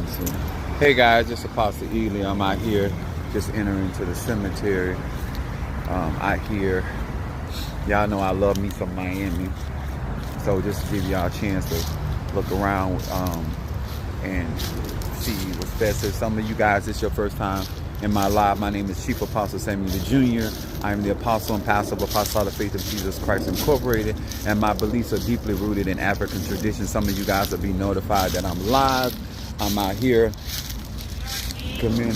So, hey guys, it's Apostle Ely. I'm out here just entering to the cemetery. Out here, y'all know I love me some Miami. So just to give y'all a chance to look around and see what's best. If some of you guys, it's your first time in my live, my name is Chief Apostle Samuel Jr. I am the apostle and pastor of Apostolic Faith of Jesus Christ Incorporated, and my beliefs are deeply rooted in African tradition. Some of you guys will be notified that I'm live. I'm out here communing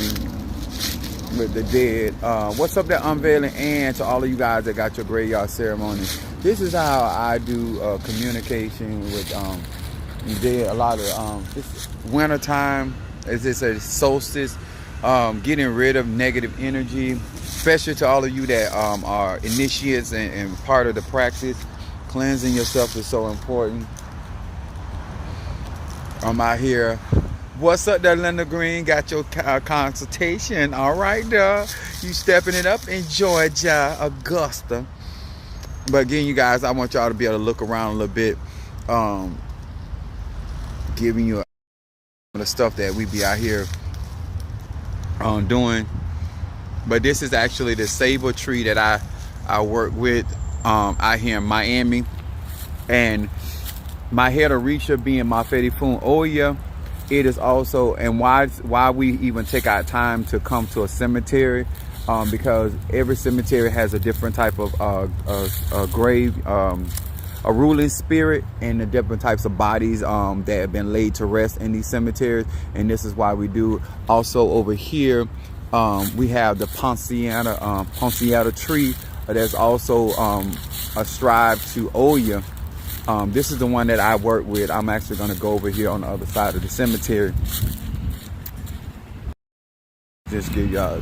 with the dead. What's up, that unveiling, and to all of you guys that got your graveyard ceremony. This is how I do communication with the dead. A lot of this winter time, as it's a solstice, getting rid of negative energy, especially to all of you that are initiates and part of the practice. Cleansing yourself is so important. I'm out here. What's up there, Linda Green? Got your consultation. All right, you stepping it up in Georgia, Augusta. But again, you guys, I want y'all to be able to look around a little bit, giving you the stuff that we be out here doing. But this is actually the saber tree that I work with out here in Miami. And my head of Risha being my Fedifun Oya, it is also, and why we even take our time to come to a cemetery, because every cemetery has a different type of a grave, a ruling spirit, and the different types of bodies that have been laid to rest in these cemeteries. And this is why we do. Also over here, we have the Ponciata tree. There's also ascribed to Oya. This is the one that I work with. I'm actually going to go over here on the other side of the cemetery. Just give y'all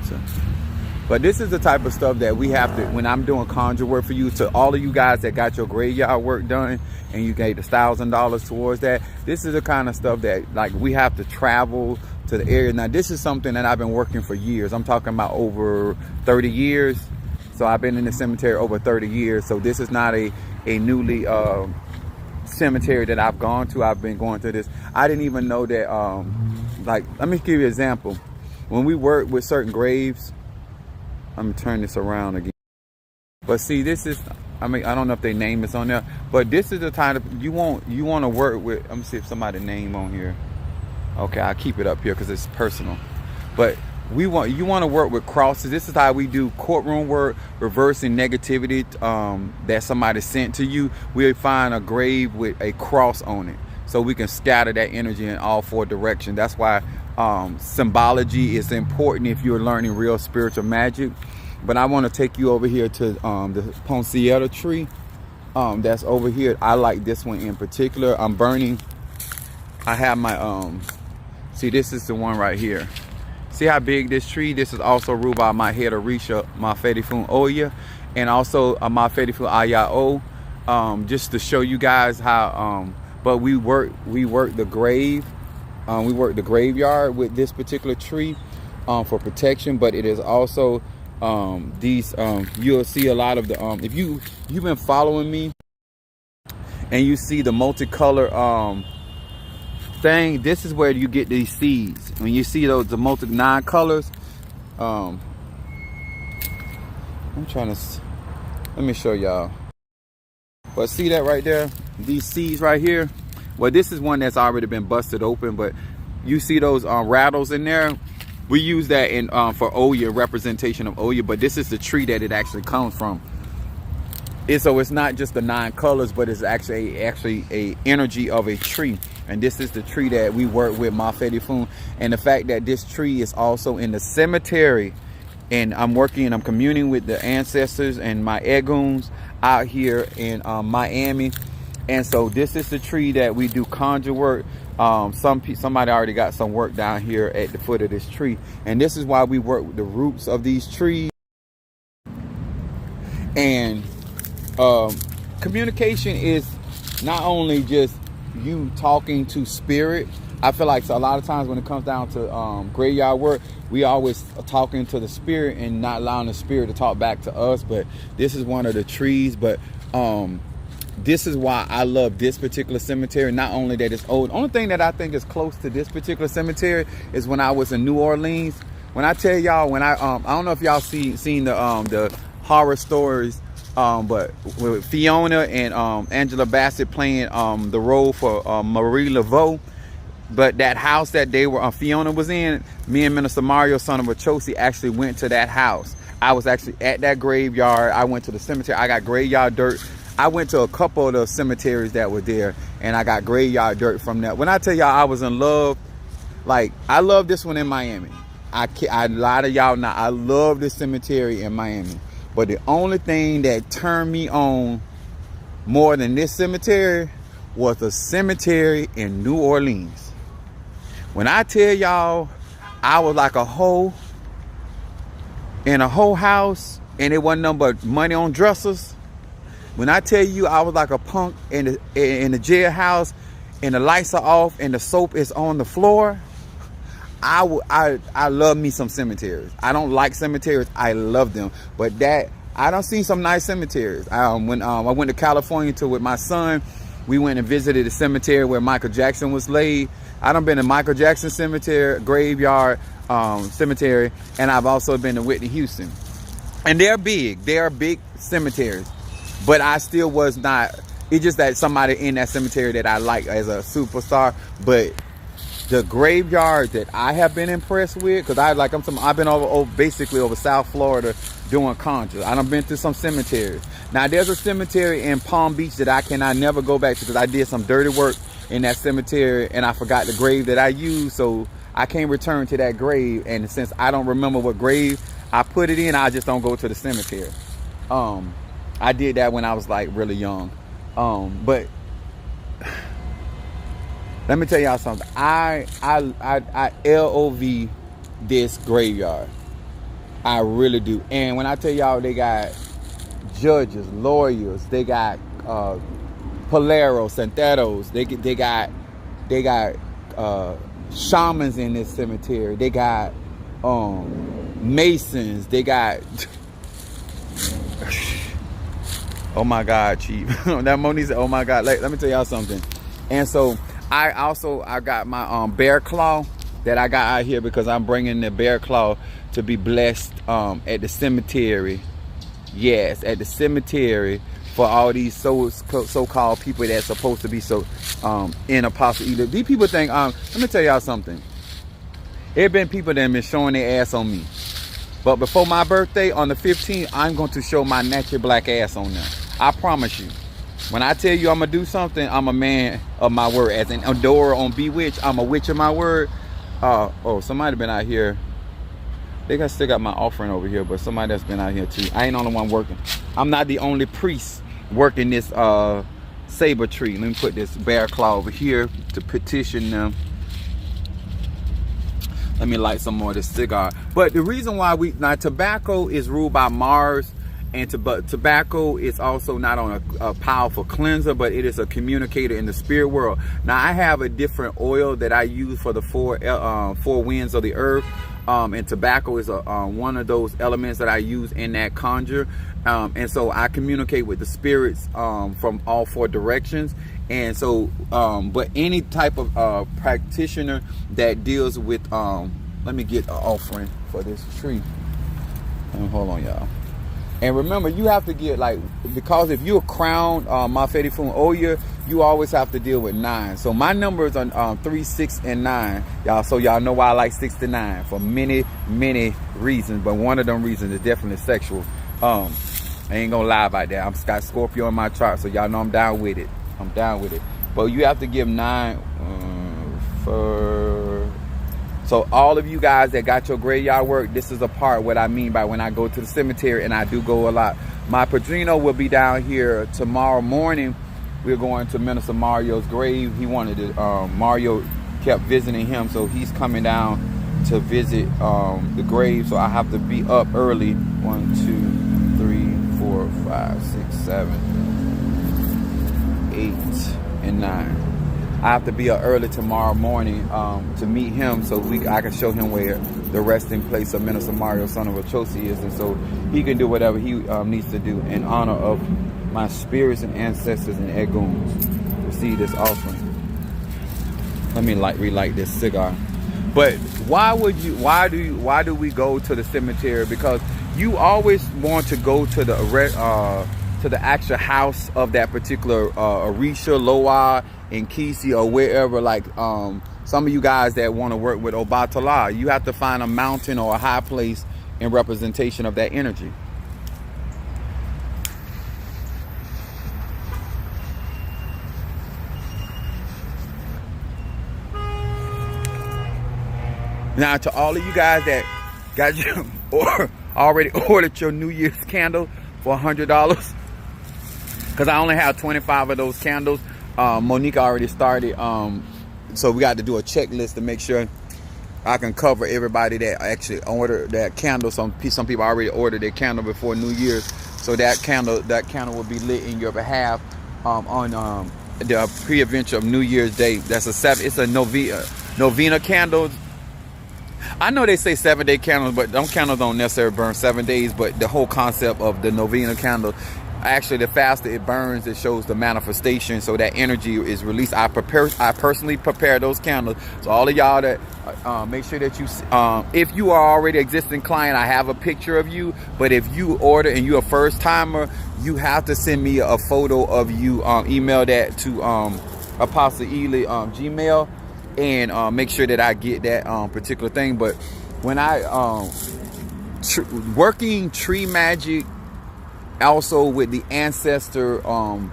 but this is the type of stuff that we have to, when I'm doing conjure work for you, to all of you guys that got your graveyard work done and you gave $1,000 towards that, this is the kind of stuff that, like, we have to travel to the area. Now, this is something that I've been working for years. I'm talking about over 30 years. So I've been in the cemetery over 30 years. So this is not a newly cemetery that I've gone to. I've been going to this. I didn't even know that, like, let me give you an example. When we work with certain graves, let me turn this around again. But see, this is, I mean, I don't know if they name is on there, but this is the time of, you want to work with, let me see if somebody's name on here. Okay, I'll keep it up here because it's personal. But you want to work with crosses. This is how we do courtroom work, reversing negativity that somebody sent to you. We'll find a grave with a cross on it, so we can scatter that energy in all four directions. That's why symbology is important if you're learning real spiritual magic. But I want to take you over here to the Ponciata tree that's over here. I like this one in particular. I'm burning. I have my see, this is the one right here. See how big this tree? This is also ruled by my head of Risha, my Fedifun Oya, and also my Fedifun Ayao. Just to show you guys how. But we work the grave. We work the graveyard with this particular tree for protection. But it is also these. You'll see a lot of the. If you've been following me, and you see the multicolor thing, this is where you get these seeds. When you see those, the multi 9 colors, I'm trying to, let me show y'all. But see that right there, these seeds right here? Well, this is one that's already been busted open, but you see those rattles in there? We use that in for Oya, representation of Oya, but this is the tree that it actually comes from. So it's not just the 9 colors, but it's actually a energy of a tree. And this is the tree that we work with, Ma Fedifun. And the fact that this tree is also in the cemetery, and I'm communing with the ancestors and my eguns out here in Miami. And so this is the tree that we do conjure work. Somebody already got some work down here at the foot of this tree. And this is why we work with the roots of these trees. And communication is not only just you talking to spirit. I feel like, so a lot of times when it comes down to graveyard work, we always are talking to the spirit and not allowing the spirit to talk back to us. But this is one of the trees. But this is why I love this particular cemetery. Not only that it's old, only thing that I think is close to this particular cemetery is when I was in New Orleans. When I tell y'all, when I don't know if y'all seen the horror stories, but with Fiona and Angela Bassett playing the role for Marie Laveau. But that house that they were Fiona was in, me and Minister Mario, son of Wachosi, actually went to that house. I was actually at that graveyard. I went to the cemetery. I got graveyard dirt. I went to a couple of the cemeteries that were there, and I got graveyard dirt from that. When I tell y'all I was in love, like, I love this one in Miami. I lie to y'all now. I love this cemetery in Miami. But the only thing that turned me on more than this cemetery was the cemetery in New Orleans. When I tell y'all, I was like a hoe in a whole house, and it wasn't nothing but money on dressers. When I tell you I was like a punk in the jailhouse, and the lights are off and the soap is on the floor, I love me some cemeteries. I don't like cemeteries. I love them. But that, I done seen some nice cemeteries. When I went to California with my son, we went and visited the cemetery where Michael Jackson was laid. I done been to Michael Jackson cemetery, graveyard cemetery, and I've also been to Whitney Houston. And they're big. They are big cemeteries. But I still was not, it's just that somebody in that cemetery that I like as a superstar. But the graveyard that I have been impressed with, because I've been basically over South Florida doing conjures. I done been to some cemeteries. Now there's a cemetery in Palm Beach that I cannot never go back to, because I did some dirty work in that cemetery and I forgot the grave that I used, so I can't return to that grave. And since I don't remember what grave I put it in, I just don't go to the cemetery. I did that when I was like really young. But let me tell y'all something. I love this graveyard. I really do. And when I tell y'all, they got judges, lawyers, they got Poleros, Santeros, they got shamans in this cemetery. They got Masons. They got oh my God, Chief. That Monique said, oh my God. Let me tell y'all something. And so I got my bear claw that I got out here, because I'm bringing the bear claw to be blessed at the cemetery. Yes, at the cemetery, for all these so-called people that's supposed to be in Apostle Either. These people think, let me tell y'all something. There have been people that have been showing their ass on me. But before my birthday, on the 15th, I'm going to show my natural black ass on them. I promise you. When I tell you I'm going to do something, I'm a man of my word. As in Adora on Bewitched, I'm a witch of my word. Somebody been out here. They still got my offering over here, but somebody that's been out here too. I ain't the only one working. I'm not the only priest working this saber tree. Let me put this bear claw over here to petition them. Let me light some more of this cigar. But the reason why tobacco is ruled by Mars, and tobacco is also not on a powerful cleanser, but it is a communicator in the spirit world. Now I have a different oil that I use for the four winds of the earth. And tobacco is one of those elements that I use in that conjure. And so I communicate with the spirits from all four directions. And so, but any type of practitioner that deals with, let me get an offering for this tree. Hold on, y'all. And remember, you have to get because if you're crowned Mafedi Fun Oya, you always have to deal with 9. So my numbers are 3, 6, and 9, y'all. So y'all know why I like 69 for many, many reasons. But one of them reasons is definitely sexual. I ain't gonna lie about that. I'm got Scorpio in my chart, so y'all know I'm down with it. I'm down with it. But you have to give 9 for. So all of you guys that got your graveyard work, this is a part what I mean by when I go to the cemetery, and I do go a lot. My padrino will be down here tomorrow morning. We're going to Minister Mario's grave. He wanted to, Mario kept visiting him, so he's coming down to visit the grave. So I have to be up early. 1, 2, 3, 4, 5, 6, 7, 8, and 9. I have to be up early tomorrow morning to meet him, so I can show him where the resting place of Minister Mario, son of Wachosi, is, and so he can do whatever he needs to do in honor of my spirits and ancestors and eguns receive this offering. Let me relight this cigar. But why do we go to the cemetery? Because you always want to go to the actual house of that particular Orisha, Loa, and Kisi, or wherever. Like some of you guys that want to work with Obatala, you have to find a mountain or a high place in representation of that energy. Now, to all of you guys that got your or already ordered your New Year's candle for $100, because I only have 25 of those candles. Monique already started, so we got to do a checklist to make sure I can cover everybody that actually ordered that candle. Some people already ordered their candle before New Year's, so that candle will be lit in your behalf on the pre-adventure of New Year's Day. It's a novena candles. I know they say 7-day candles, but them candles don't necessarily burn 7 days. But the whole concept of the novena candle, actually, the faster it burns, it shows the manifestation. So that energy is released. I personally prepare those candles. So all of y'all that make sure that you, if you are already an existing client, I have a picture of you. But if you order and you're a first timer, you have to send me a photo of you. Email that to Apostle Ely Gmail. And make sure that I get that particular thing. But when I working tree magic, also with the ancestor, well,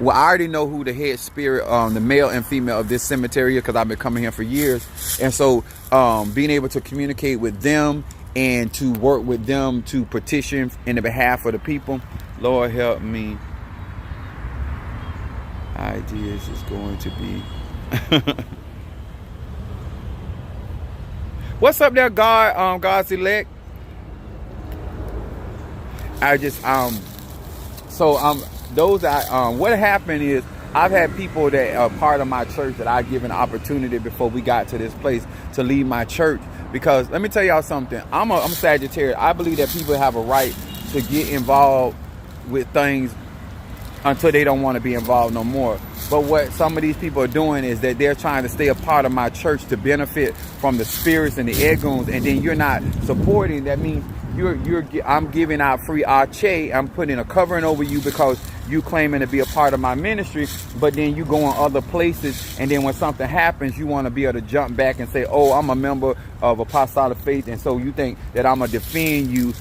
I already know who the head spirit, the male and female of this cemetery, because I've been coming here for years. And so being able to communicate with them and to work with them to petition in the behalf of the people, Lord help me. Ideas is going to be what's up there, God? God's elect. I just those that what happened is I've had people that are part of my church that I give an opportunity before we got to this place to leave my church, because let me tell y'all something. I'm Sagittarius. I believe that people have a right to get involved with things until they don't want to be involved no more. But what some of these people are doing is that they're trying to stay a part of my church to benefit from the spirits and the eguns, and then you're not supporting. That means I'm giving out free arche. I'm putting a covering over you because you claiming to be a part of my ministry, but then you go in other places, and then when something happens, you want to be able to jump back and say, oh, I'm a member of Apostolic Faith, and so you think that I'm going to defend you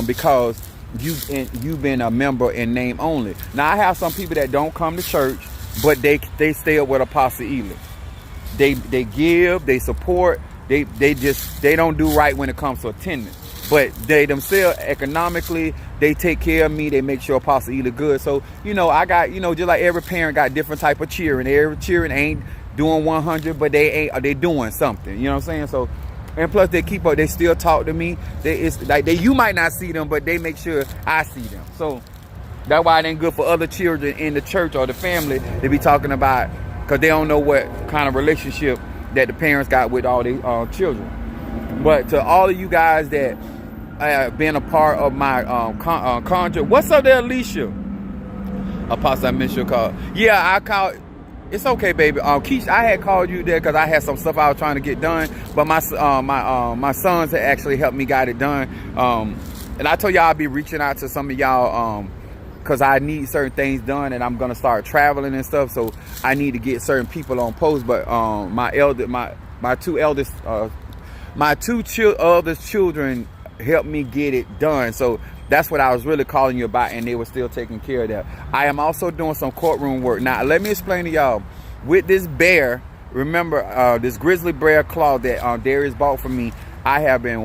because you've been a member in name only. Now, I have some people that don't come to church, but they stay up with Apostle Ely. They give, they support, they don't do right when it comes to attendance. But they themselves, economically, they take care of me. They make sure Apostle Ely good. So, I got, just like every parent got different type of cheering. Every cheering ain't doing 100, but they doing something. You know what I'm saying? So, and plus they keep up. They still talk to me. You might not see them, but they make sure I see them. So that's why it ain't good for other children in the church or the family to be talking about, because they don't know what kind of relationship that the parents got with all their children. But to all of you guys that have been a part of my conjure, what's up there, Alicia? Apostle, I missed your call. Yeah, I called. It's okay, baby. Keisha, I had called you there because I had some stuff I was trying to get done, but my sons had actually helped me got it done. And I told y'all I'd be reaching out to some of y'all because I need certain things done, and I'm gonna start traveling and stuff. So I need to get certain people on post. But my two eldest children helped me get it done. So that's what I was really calling you about, and they were still taking care of that. I am also doing some courtroom work. Now, let me explain to y'all. With this bear, remember this grizzly bear claw that Darius bought for me, I have been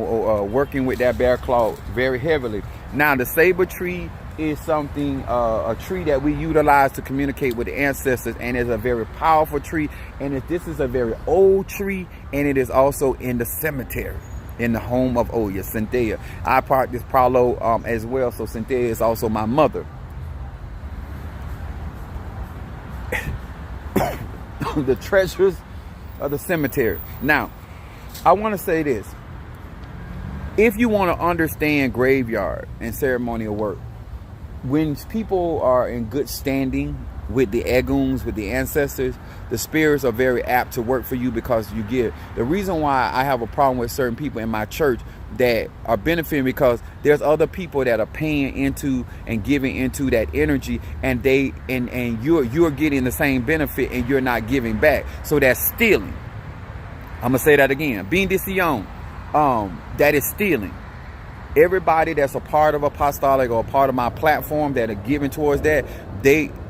working with that bear claw very heavily. Now, the saber tree is something, a tree that we utilize to communicate with the ancestors, and it's a very powerful tree. And this is a very old tree, and it is also in the cemetery, in the home of Oya, Cynthia. I practice Pralo as well, so Cynthia is also my mother. The treasures of the cemetery. Now, I want to say this. If you want to understand graveyard and ceremonial work, when people are in good standing with the eguns, with the ancestors, the spirits are very apt to work for you, because you give. The reason why I have a problem with certain people in my church that are benefiting, because there's other people that are paying into and giving into that energy, and you're getting the same benefit and you're not giving back. So that's stealing. I'm gonna say that again. Bendición, that is stealing. Everybody that's a part of apostolic or a part of my platform that are giving towards that,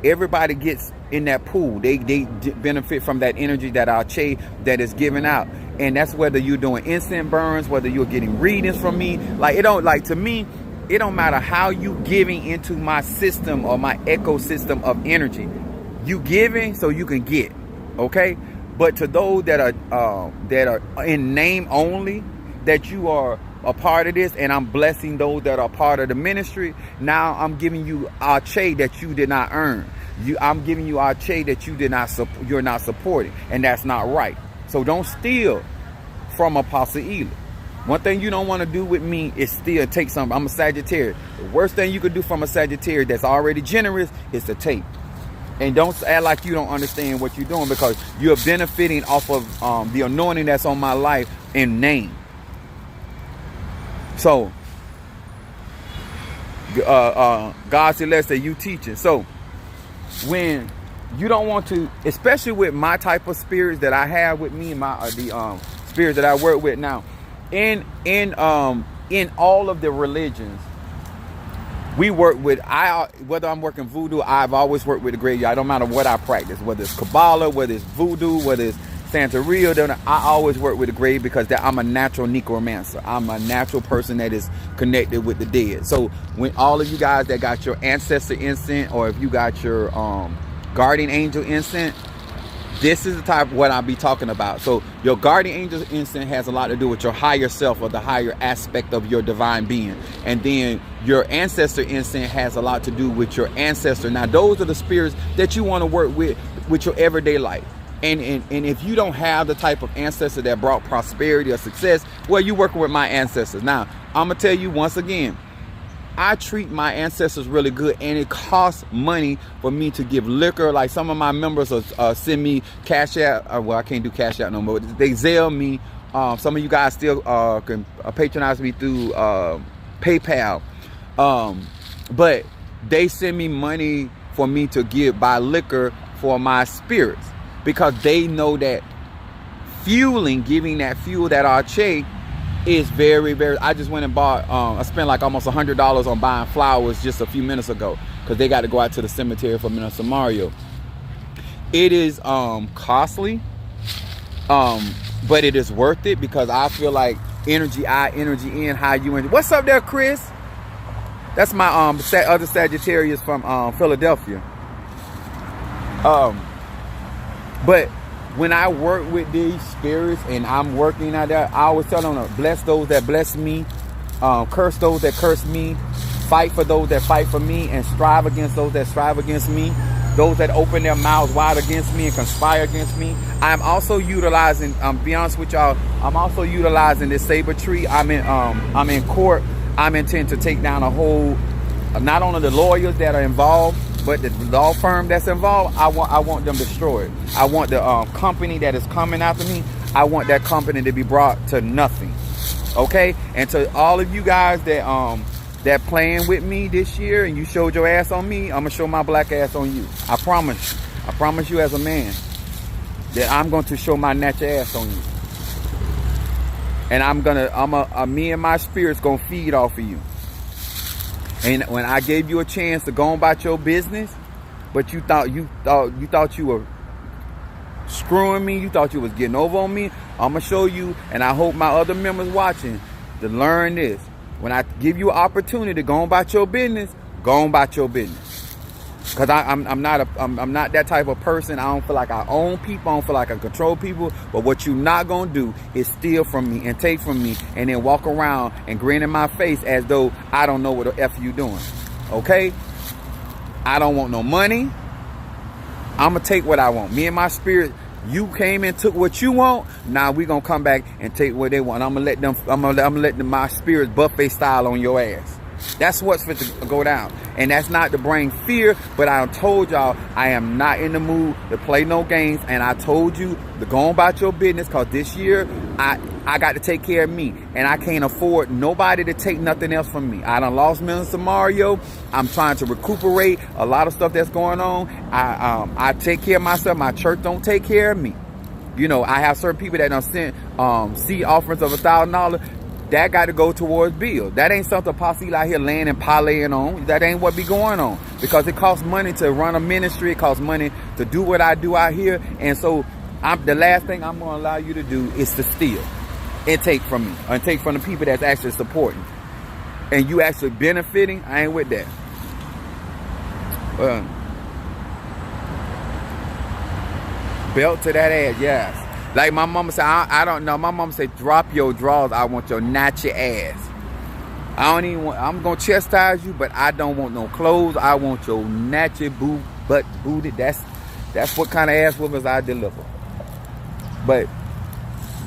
everybody gets in that pool. They benefit from that energy that Arche that is given out. And that's whether you're doing instant burns, whether you're getting readings from me. To me, it don't matter how you giving into my system or my ecosystem of energy. You giving so you can get, okay? But to those that are in name only, that you are a part of this, and I'm blessing those that are part of the ministry. Now I'm giving you Arche that you did not earn. I'm giving you Arche that you're not supporting, and that's not right. So don't steal from Apostle Ely. One thing you don't want to do with me is steal, take something. I'm a Sagittarius. The worst thing you could do from a Sagittarius that's already generous is to take. And don't act like you don't understand what you're doing, because you're benefiting off of the anointing that's on my life in name. So, God Celeste, you teaching. So, when you don't want to, especially with my type of spirits that I have with me, the spirits that I work with now, in all of the religions, we work with, whether I'm working voodoo, I've always worked with the graveyard. It don't matter what I practice, whether it's Kabbalah, whether it's voodoo, whether it's Santeria, I always work with the grave, because I'm a natural necromancer. I'm a natural person that is connected with the dead. So when all of you guys that got your ancestor incense, or if you got your guardian angel incense, this is the type of what I'll be talking about. So your guardian angel incense has a lot to do with your higher self, or the higher aspect of your divine being. And then your ancestor incense has a lot to do with your ancestor. Now those are the spirits that you want to work with your everyday life. And if you don't have the type of ancestor that brought prosperity or success, well, you're working with my ancestors. Now, I'm going to tell you once again, I treat my ancestors really good, and it costs money for me to give liquor. Like some of my members send me cash out. Well, I can't do cash out no more. They Zelle me. Some of you guys still can patronize me through PayPal. But they send me money for me to buy liquor for my spirits, because they know that giving that fuel, that Arche, is very, very. I just went and bought, I spent like almost $100 on buying flowers just a few minutes ago, because they got to go out to the cemetery for Minister Mario. It is costly, but it is worth it, because I feel like energy out, energy in, how you in. What's up there, Chris? That's my other Sagittarius from Philadelphia. But when I work with these spirits and I'm working out there, I always tell them to bless those that bless me, curse those that curse me, fight for those that fight for me, and strive against those that strive against me, those that open their mouths wide against me and conspire against me. I'm also utilizing, be honest with y'all, I'm also utilizing this saber tree. I'm in court. I'm intent to take down a whole, not only the lawyers that are involved, but the law firm that's involved. I want them destroyed. I want the company that is coming after me, I want that company to be brought to nothing. Okay? And to all of you guys that playing with me this year, and you showed your ass on me, I'm gonna show my black ass on you. I promise you. I promise you as a man that I'm going to show my natural ass on you. And me and my spirit's gonna feed off of you. And when I gave you a chance to go on about your business, but you thought you were screwing me, you thought you was getting over on me, I'm gonna show you, and I hope my other members watching to learn this. When I give you an opportunity to go on about your business, go on about your business. Cause I'm not that type of person. I don't feel like I own people. I don't feel like I control people. But what you're not gonna do is steal from me and take from me, and then walk around and grin in my face as though I don't know what the F you doing. Okay? I don't want no money. I'm gonna take what I want. Me and my spirit. You came and took what you want. Now we gonna come back and take what they want. I'm gonna let my spirit buffet style on your ass. That's what's fit to go down. And that's not to bring fear, but I told y'all I am not in the mood to play no games. And I told you to go on about your business, because this year I got to take care of me. And I can't afford nobody to take nothing else from me. I done lost millions to Mario. I'm trying to recuperate a lot of stuff that's going on. I take care of myself. My church don't take care of me. You know, I have certain people that done sent seed offerings of $1,000. That got to go towards bills. That ain't something Apostle out here laying and parlaying on. That ain't what be going on. Because it costs money to run a ministry. It costs money to do what I do out here. And so the last thing I'm going to allow you to do is to steal and take from me. And take from the people that's actually supporting. And you actually benefiting. I ain't with that. Belt to that ass, yes. Like my mama said, I don't know. My mama said, drop your drawers. I want your natchy ass. I don't even want, I'm going to chastise you, but I don't want no clothes. I want your natchy butt booty. That's what kind of ass whoopers I deliver. But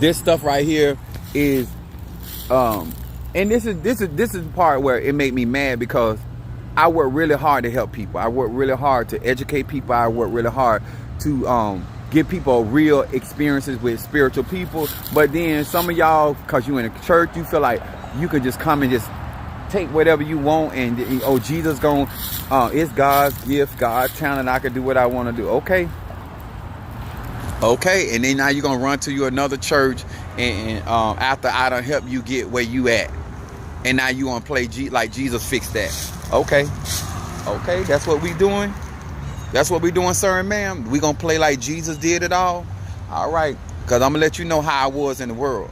this stuff right here is, and this is the part where it made me mad, because I work really hard to help people. I work really hard to educate people. I work really hard to, give people real experiences with spiritual people. But then some of y'all, because you in a church, you feel like you can just come and just take whatever you want, and Jesus gonna it's God's gift, God's talent, I can do what I want to do. Okay, and then now you're gonna run to another church, and after I done help you get where you at, and now you wanna play like Jesus fixed that. Okay, that's what we doing. That's what we doing, sir and ma'am. We gonna play like Jesus did it all? All right. Because I'm gonna let you know how I was in the world.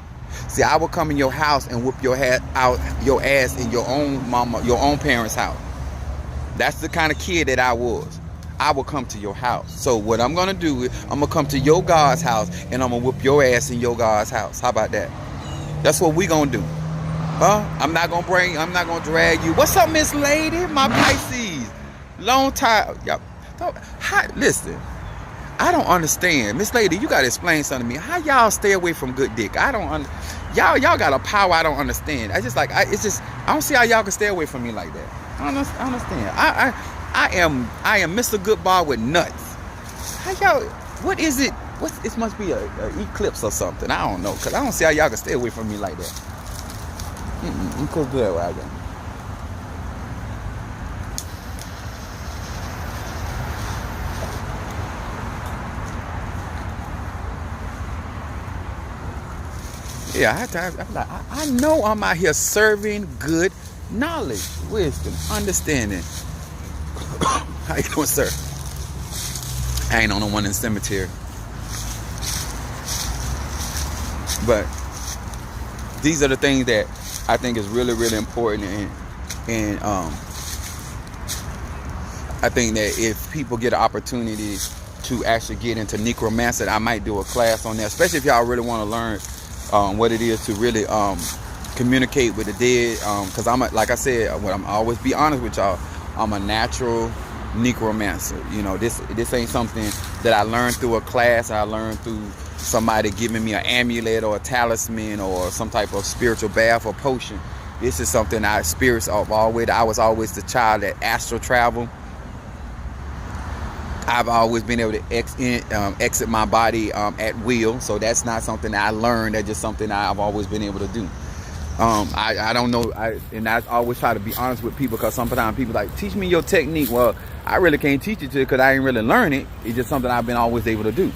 See, I would come in your house and whoop your ass in your own parents' house. That's the kind of kid that I was. I will come to your house. So what I'm gonna do is I'm gonna come to your God's house, and I'm gonna whoop your ass in your God's house. How about that? That's what we gonna do. I'm not gonna drag you. What's up, Miss Lady? My Pisces. Long time. Yep. Listen, I don't understand. Miss Lady, you gotta explain something to me. How y'all stay away from good dick? Y'all got a power I don't understand. I don't see how y'all can stay away from me like that. I don't understand. I am Mr. Goodbar with nuts. How y'all, what is it? It must be a eclipse or something. I don't know, because I don't see how y'all can stay away from me like that. You could do that where I go. Yeah, I know I'm out here serving good knowledge, wisdom, understanding. How you doing, sir? I ain't on the one in the cemetery. But these are the things that I think is really, really important. And I think that if people get an opportunity to actually get into necromancy, I might do a class on that, especially if y'all really want to learn what it is to really communicate with the dead, because like I said, I'm always be honest with y'all, I'm a natural necromancer. You know, this ain't something that I learned through a class. I learned through somebody giving me an amulet or a talisman or some type of spiritual bath or potion. This is something I experienced always. I was always the child that astral travel. I've always been able to exit my body at will. So that's not something that I learned. That's just something I've always been able to do. I don't know. And I always try to be honest with people, because sometimes people like, teach me your technique. Well, I really can't teach it to you because I ain't really learn it. It's just something I've been always able to do.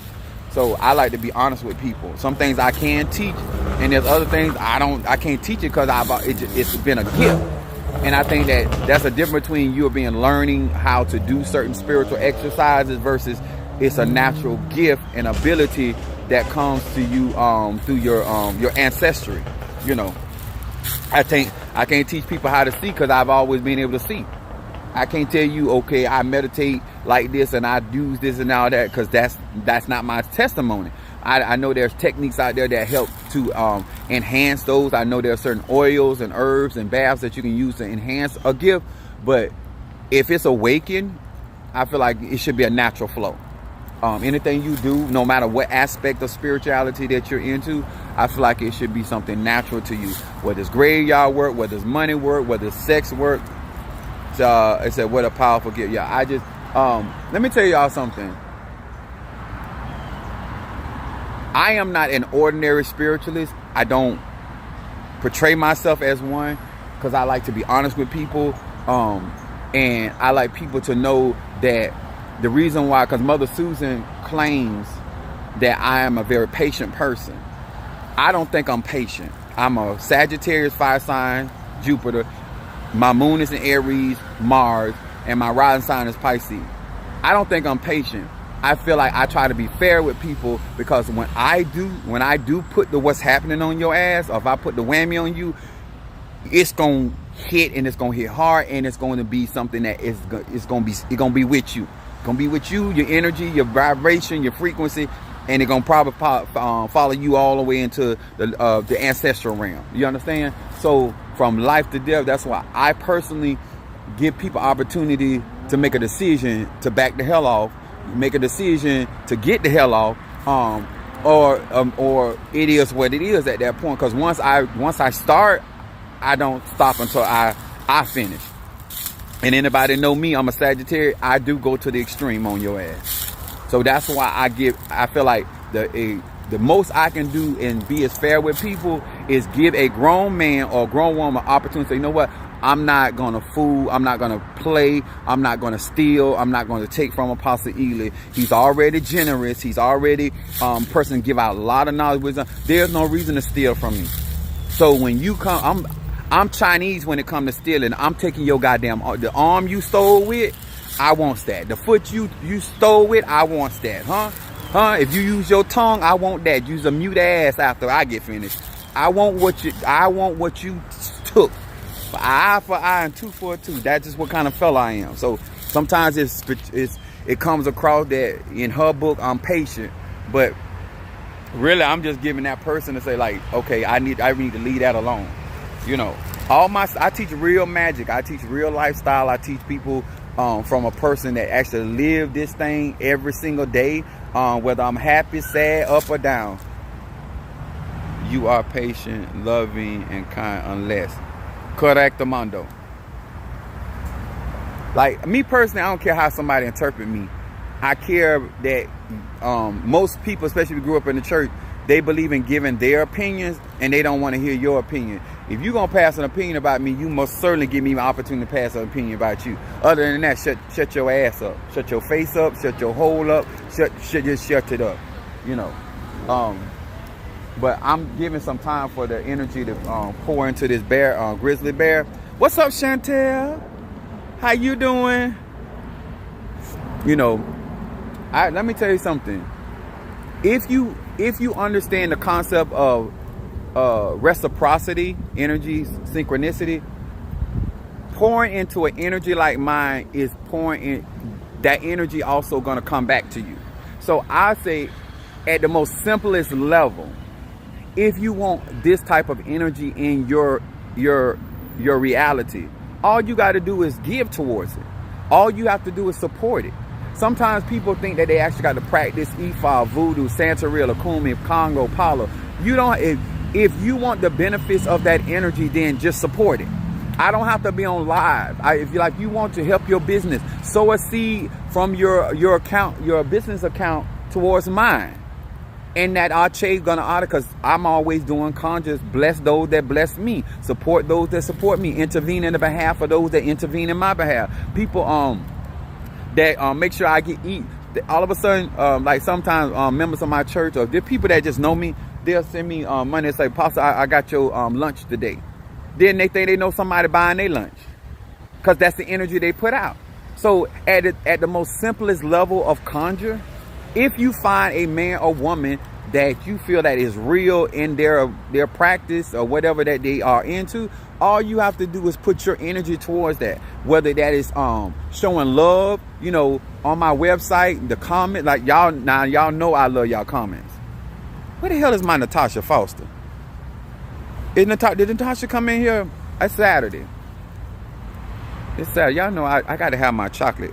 So I like to be honest with people. Some things I can teach, and there's other things I can't teach it because it's been a gift. And I think that's a difference between you being learning how to do certain spiritual exercises versus it's a natural gift and ability that comes to you through your ancestry. You know, I can't teach people how to see because I've always been able to see. I can't tell you, okay, I meditate like this and I do this and all that, because that's not my testimony. I know there's techniques out there that help to enhance those. I know there are certain oils and herbs and baths that you can use to enhance a gift. But if it's awakened, I feel like it should be a natural flow. anything you do, no matter what aspect of spirituality that you're into, I feel like it should be something natural to you. Whether it's graveyard work, whether it's money work, whether it's sex work. It said, what a powerful gift. Yeah, I just, let me tell y'all something. I am not an ordinary spiritualist. I don't portray myself as one because I like to be honest with people. And I like people to know that the reason why, because Mother Susan claims that I am a very patient person. I don't think I'm patient. I'm a Sagittarius fire sign, Jupiter. My moon is in Aries, Mars, and my rising sign is Pisces. I don't think I'm patient. I feel like I try to be fair with people, because when I do put the what's happening on your ass, or if I put the whammy on you, it's gonna hit, and it's gonna hit hard, and it's going to be something that it's gonna be with you. It's gonna be with you, your energy, your vibration, your frequency, and it's gonna probably follow you all the way into the ancestral realm. You understand? So from life to death, that's why I personally give people opportunity to make a decision to back the hell off, make a decision to get the hell off, or it is what it is at that point. Because once I start, I don't stop until I finish. And anybody know me, I'm a Sagittarius. I do go to the extreme on your ass. So that's why I feel like the most I can do and be as fair with people is give a grown man or a grown woman opportunity to say, you know what, I'm not going to fool, I'm not going to play, I'm not going to steal, I'm not going to take from Apostle Ely. He's already generous, he's already person give out a lot of knowledge, wisdom. There's no reason to steal from me. So when you come, I'm Chinese when it comes to stealing. I'm taking your goddamn, the arm you stole with, I want that. The foot you stole with, I want that, huh? If you use your tongue, I want that. Use a mute ass after I get finished. I want what you took. For eye and tooth for a tooth. That's just what kind of fella I am. So sometimes it comes across that in her book I'm patient, but really I'm just giving that person to say like, okay, I need to leave that alone. You know, I teach real magic. I teach real lifestyle. I teach people from a person that actually live this thing every single day, whether I'm happy, sad, up or down. You are patient, loving, and kind unless. Correctamundo. Like me personally, I don't care how somebody interpret me. I care that most people, especially if you grew up in the church, they believe in giving their opinions and they don't want to hear your opinion. If you're gonna pass an opinion about me, you must certainly give me an opportunity to pass an opinion about you. Other than that, shut your ass up, shut your face up, shut your hole up, just shut it up. You know. But I'm giving some time for the energy to pour into this grizzly bear. What's up, Chantel? How you doing? You know, let me tell you something. If you understand the concept of reciprocity, energy, synchronicity, pouring into an energy like mine is pouring in. That energy also gonna come back to you. So I say, at the most simplest level, if you want this type of energy in your reality, all you got to do is give towards it. All you have to do is support it. Sometimes people think that they actually got to practice Ifa, Voodoo, Santeria, Lakumi, Congo, Palo. You don't. If you want the benefits of that energy, then just support it. I don't have to be on live. If you want to help your business, sow a seed from your account, your business account towards mine. And that Arche gonna honor, because I'm always doing conjures. Bless those that bless me. Support those that support me. Intervene in the behalf of those that intervene in my behalf. People that make sure I get eat. All of a sudden, like sometimes members of my church or there people that just know me, they'll send me money and say, Pastor, I got your lunch today. Then they think they know somebody buying their lunch, because that's the energy they put out. So at the most simplest level of conjure, if you find a man or woman that you feel that is real in their practice or whatever that they are into, all you have to do is put your energy towards that. Whether that is showing love, you know, on my website, the comment, like y'all know I love y'all comments. Where the hell is my Natasha Foster? Did Natasha come in here? It's Saturday. It's Saturday. Y'all know I gotta have my chocolate.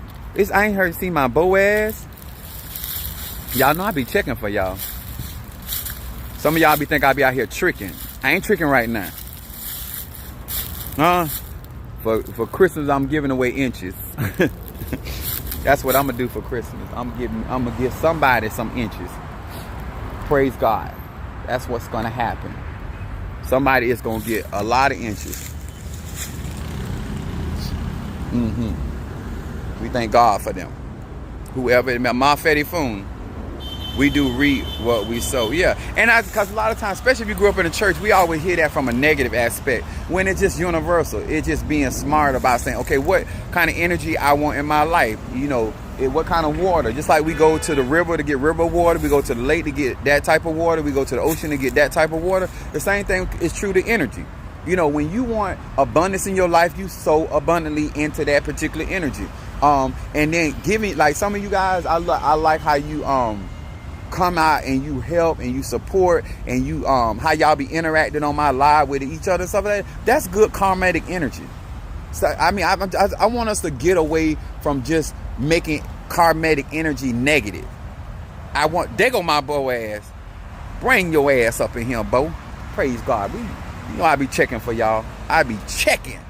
I ain't heard see my Boaz. Y'all know I be checking for y'all. Some of y'all be think I be out here tricking. I ain't tricking right now. For Christmas, I'm giving away inches. That's what I'm gonna do for Christmas. I'm gonna give somebody some inches. Praise God. That's what's gonna happen. Somebody is gonna get a lot of inches. We thank God for them. Whoever it may, Mafedi Foon. We do reap what we sow. Yeah. And because a lot of times, especially if you grew up in the church, we always hear that from a negative aspect. When it's just universal. It's just being smart about saying, okay, what kind of energy I want in my life? You know, what kind of water? Just like we go to the river to get river water. We go to the lake to get that type of water. We go to the ocean to get that type of water. The same thing is true to energy. You know, when you want abundance in your life, you sow abundantly into that particular energy. And then giving, like some of you guys, I like how you come out and you help and you support and you how y'all be interacting on my live with each other and stuff like that. That's good karmatic energy. So I mean, I want us to get away from just making karmatic energy negative. There go my Bo ass. Bring your ass up in here, Bo. Praise God. You know I be checking for y'all. I be checking.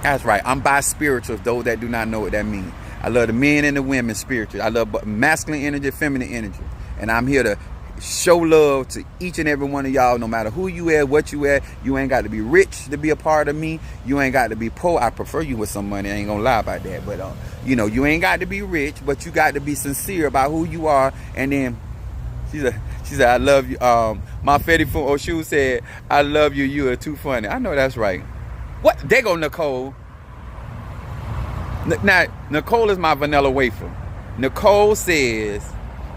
That's right. I'm bi-spiritual, those that do not know what that means. I love the men and the women spiritual. I love masculine energy, feminine energy. And I'm here to show love to each and every one of y'all, no matter who you are, what you are. You ain't got to be rich to be a part of me. You ain't got to be poor. I prefer you with some money. I ain't going to lie about that. But, you know, you ain't got to be rich, but you got to be sincere about who you are. And then she said, I love you. My Fetty Oshu said, I love you. You are too funny. I know that's right. What? There go Nicole. Now, Nicole is my vanilla wafer. Nicole says,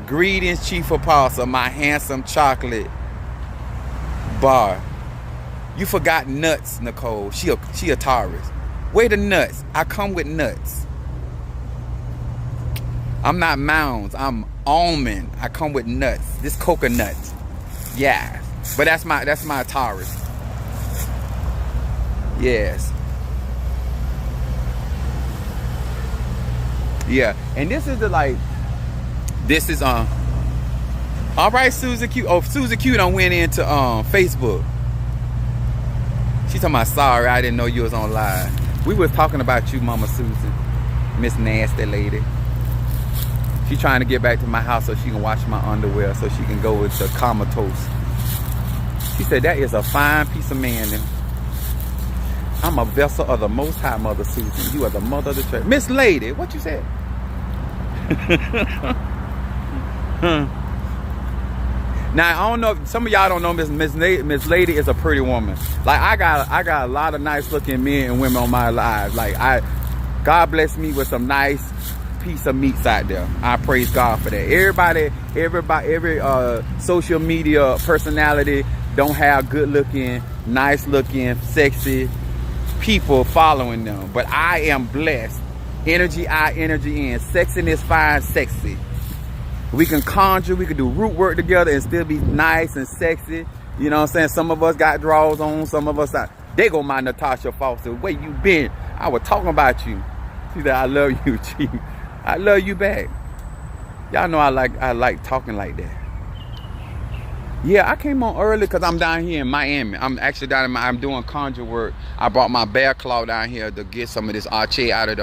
greetings, Chief Apostle, my handsome chocolate bar. You forgot nuts, Nicole. She a Taurus. Where the nuts? I come with nuts. I'm not mounds. I'm almond. I come with nuts. This coconut. Yeah. But that's my Taurus. Yes. Yeah, and this is all right, Susan Q. Oh, Susan Q done went into Facebook. She talking about, sorry, I didn't know you was on live. We was talking about you, Mama Susan, Miss Nasty Lady. She trying to get back to my house so she can wash my underwear so she can go into comatose. She said, that is a fine piece of man. I'm a vessel of the Most High, Mother Susan. You are the mother of the church. Miss Lady, what you said? Now, I don't know if some of y'all don't know Miss Lady is a pretty woman. Like, I got a lot of nice looking men and women on my lives. Like, God bless me with some nice piece of meats out there. I praise God for that. Every social media personality don't have good looking, nice looking, sexy people following them, but I am blessed. Energy out, energy in. Sexiness finds sexy. We can conjure, we can do root work together and still be nice and sexy. You know what I'm saying? Some of us got drawers on, some of us not. They go my Natasha Foster. Where you been? I was talking about you. She said, I love you, Chief. I love you back. Y'all know I like talking like that. Yeah, I came on early because I'm down here in Miami. I'm actually down in I'm doing conjure work. I brought my bear claw down here to get some of this arche out of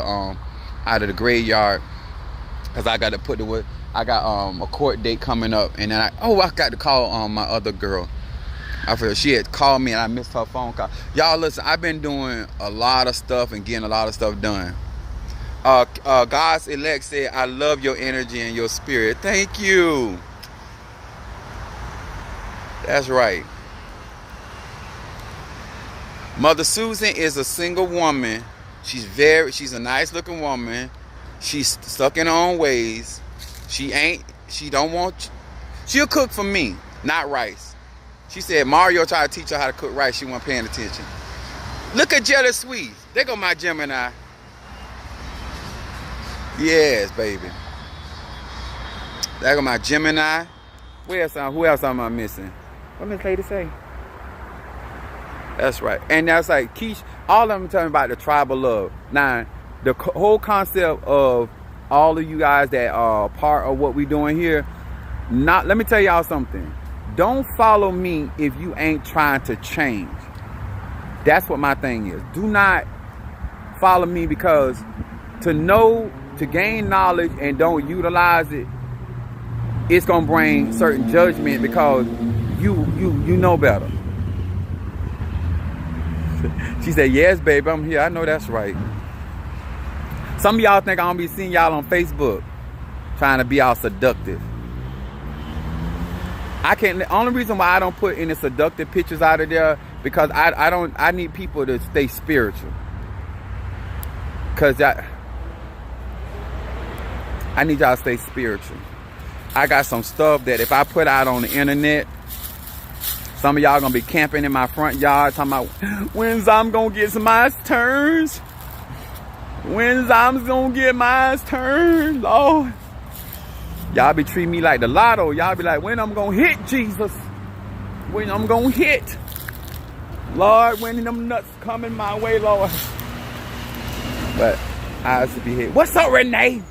the graveyard, because I got to put I got a court date coming up, and then I got to call my other girl. I feel she had called me and I missed her phone call. Y'all listen, I've been doing a lot of stuff and getting a lot of stuff done. God's elect said, I love your energy and your spirit. Thank you. That's right. Mother Susan is a single woman. She's a nice looking woman. She's stuck in her own ways. She'll cook for me, not rice. She said Mario tried to teach her how to cook rice. She wasn't paying attention. Look at Jelly Sweet. There go my Gemini. Yes, baby. There go my Gemini. Who else am I missing? What Miss Lady say? That's right. And that's like Keish. All of them talking about the tribal love. Now, the whole concept of all of you guys that are part of what we doing here, let me tell y'all something. Don't follow me if you ain't trying to change. That's what my thing is. Do not follow me, because to gain knowledge and don't utilize it, it's gonna bring certain judgment, because you know better. She said, yes, baby, I'm here. I know that's right. Some of y'all think I'm gonna be seeing y'all on Facebook trying to be all seductive. The only reason why I don't put any seductive pictures out of there, because I need people to stay spiritual. Cause I need y'all to stay spiritual. I got some stuff that if I put out on the internet, some of y'all gonna be camping in my front yard talking about, when's I'm gonna get my turns? When's I'm gonna get my turn, Lord? Y'all be treating me like the lotto. Y'all be like, when I'm gonna hit, Jesus? When I'm gonna hit? Lord, when them nuts coming my way, Lord. But I used to be hit. What's up, Renee?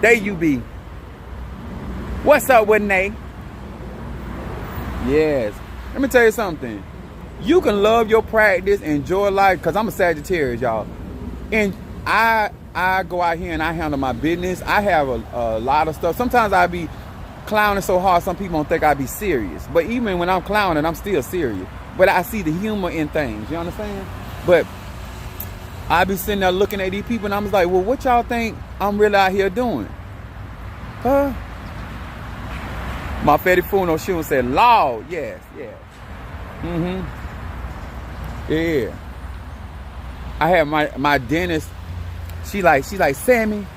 There you be. What's up, Renee? Yes. Let me tell you something. You can love your practice, enjoy life, because I'm a Sagittarius, y'all. And I go out here and I handle my business. I have a lot of stuff. Sometimes I be clowning so hard, some people don't think I be serious. But even when I'm clowning, I'm still serious. But I see the humor in things. You understand? But I be sitting there looking at these people and I'm just like, well, what y'all think I'm really out here doing? Huh? My Fetty Funo shoe said, Lord, yes. Yeah. I had my dentist, she like, Sammy,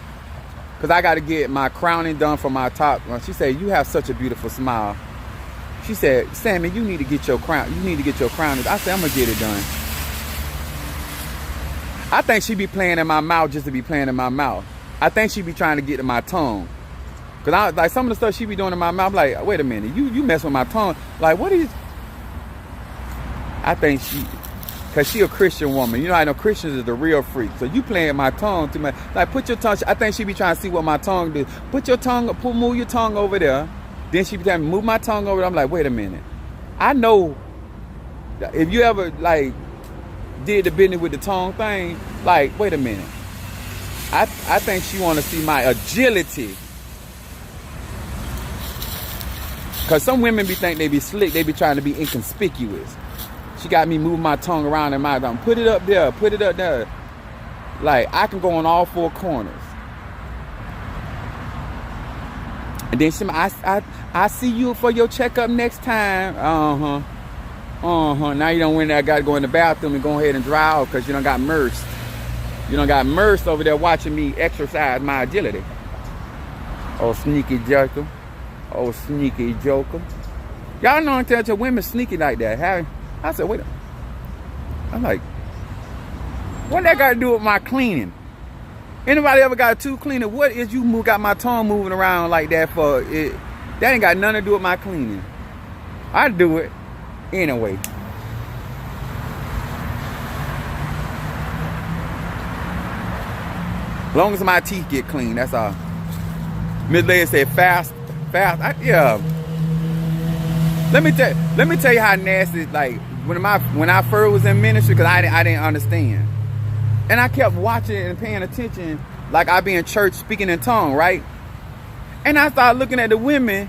because I got to get my crowning done for my top. She said, you have such a beautiful smile. She said, Sammy, you need to get your crown. You need to get your crowning. I said, I'm going to get it done. I think she be playing in my mouth just to be playing in my mouth. I think she be trying to get to my tongue. Because I like some of the stuff she be doing in my mouth, I'm like, wait a minute, you mess with my tongue. Like, what is... I think because she a Christian woman. You know, I know Christians is the real freak. So you playing my tongue too much. Like, put your tongue... I think she be trying to see what my tongue do. Put your tongue... Move your tongue over there. Then she be telling me, move my tongue over there. I'm like, wait a minute. I know... If you ever, like, did the business with the tongue thing, like, wait a minute. I think she want to see my agility. Because some women be think they be slick. They be trying to be inconspicuous. She got me moving my tongue around in my tongue. Put it up there. Put it up there. Like, I can go on all four corners. And then she, I see you for your checkup next time. Now you don't win that. Got to go in the bathroom and go ahead and dry off because you done got immersed. You done got immersed over there watching me exercise my agility. Oh, sneaky joker. Oh, sneaky joker. Y'all know until your women sneaky like that. I said, wait a minute. I'm like, what that got to do with my cleaning? Anybody ever got a tooth cleaner? What is you got my tongue moving around like that for? That ain't got nothing to do with my cleaning. I do it anyway. As long as my teeth get clean, that's all. Miss Lady said fast. Yeah. Let me tell you how nasty. Like when I first was in ministry, because I didn't understand, and I kept watching and paying attention. Like I be in church speaking in tongue, right? And I started looking at the women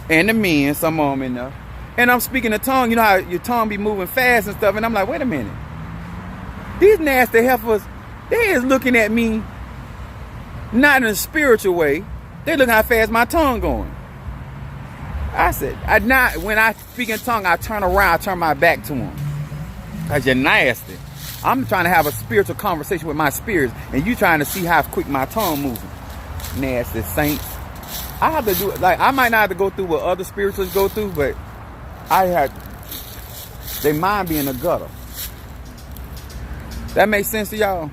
and the men, some of them in there, and I'm speaking in tongue. You know how your tongue be moving fast and stuff, and I'm like, wait a minute. These nasty heifers, they is looking at me not in a spiritual way. They looking how fast my tongue going. I said, when I speak in tongue, I turn around, I turn my back to them. Because you're nasty. I'm trying to have a spiritual conversation with my spirits, and you trying to see how quick my tongue moving. Nasty saints. I have to do it. Like, I might not have to go through what other spiritualists go through, but they mind be in the gutter. That makes sense to y'all?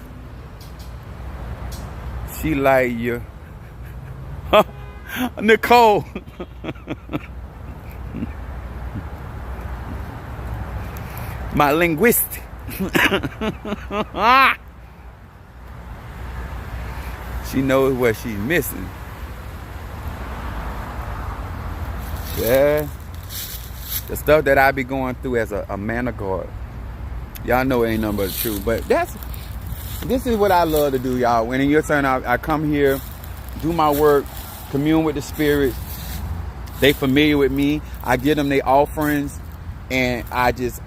She like you. Nicole. My linguist. She knows what she's missing. Yeah. The stuff that I be going through as a man of God. Y'all know it ain't nothing but the truth. But this is what I love to do, y'all. When in your turn, I come here, do my work, commune with the spirits. They familiar with me. I give them their offerings. And I just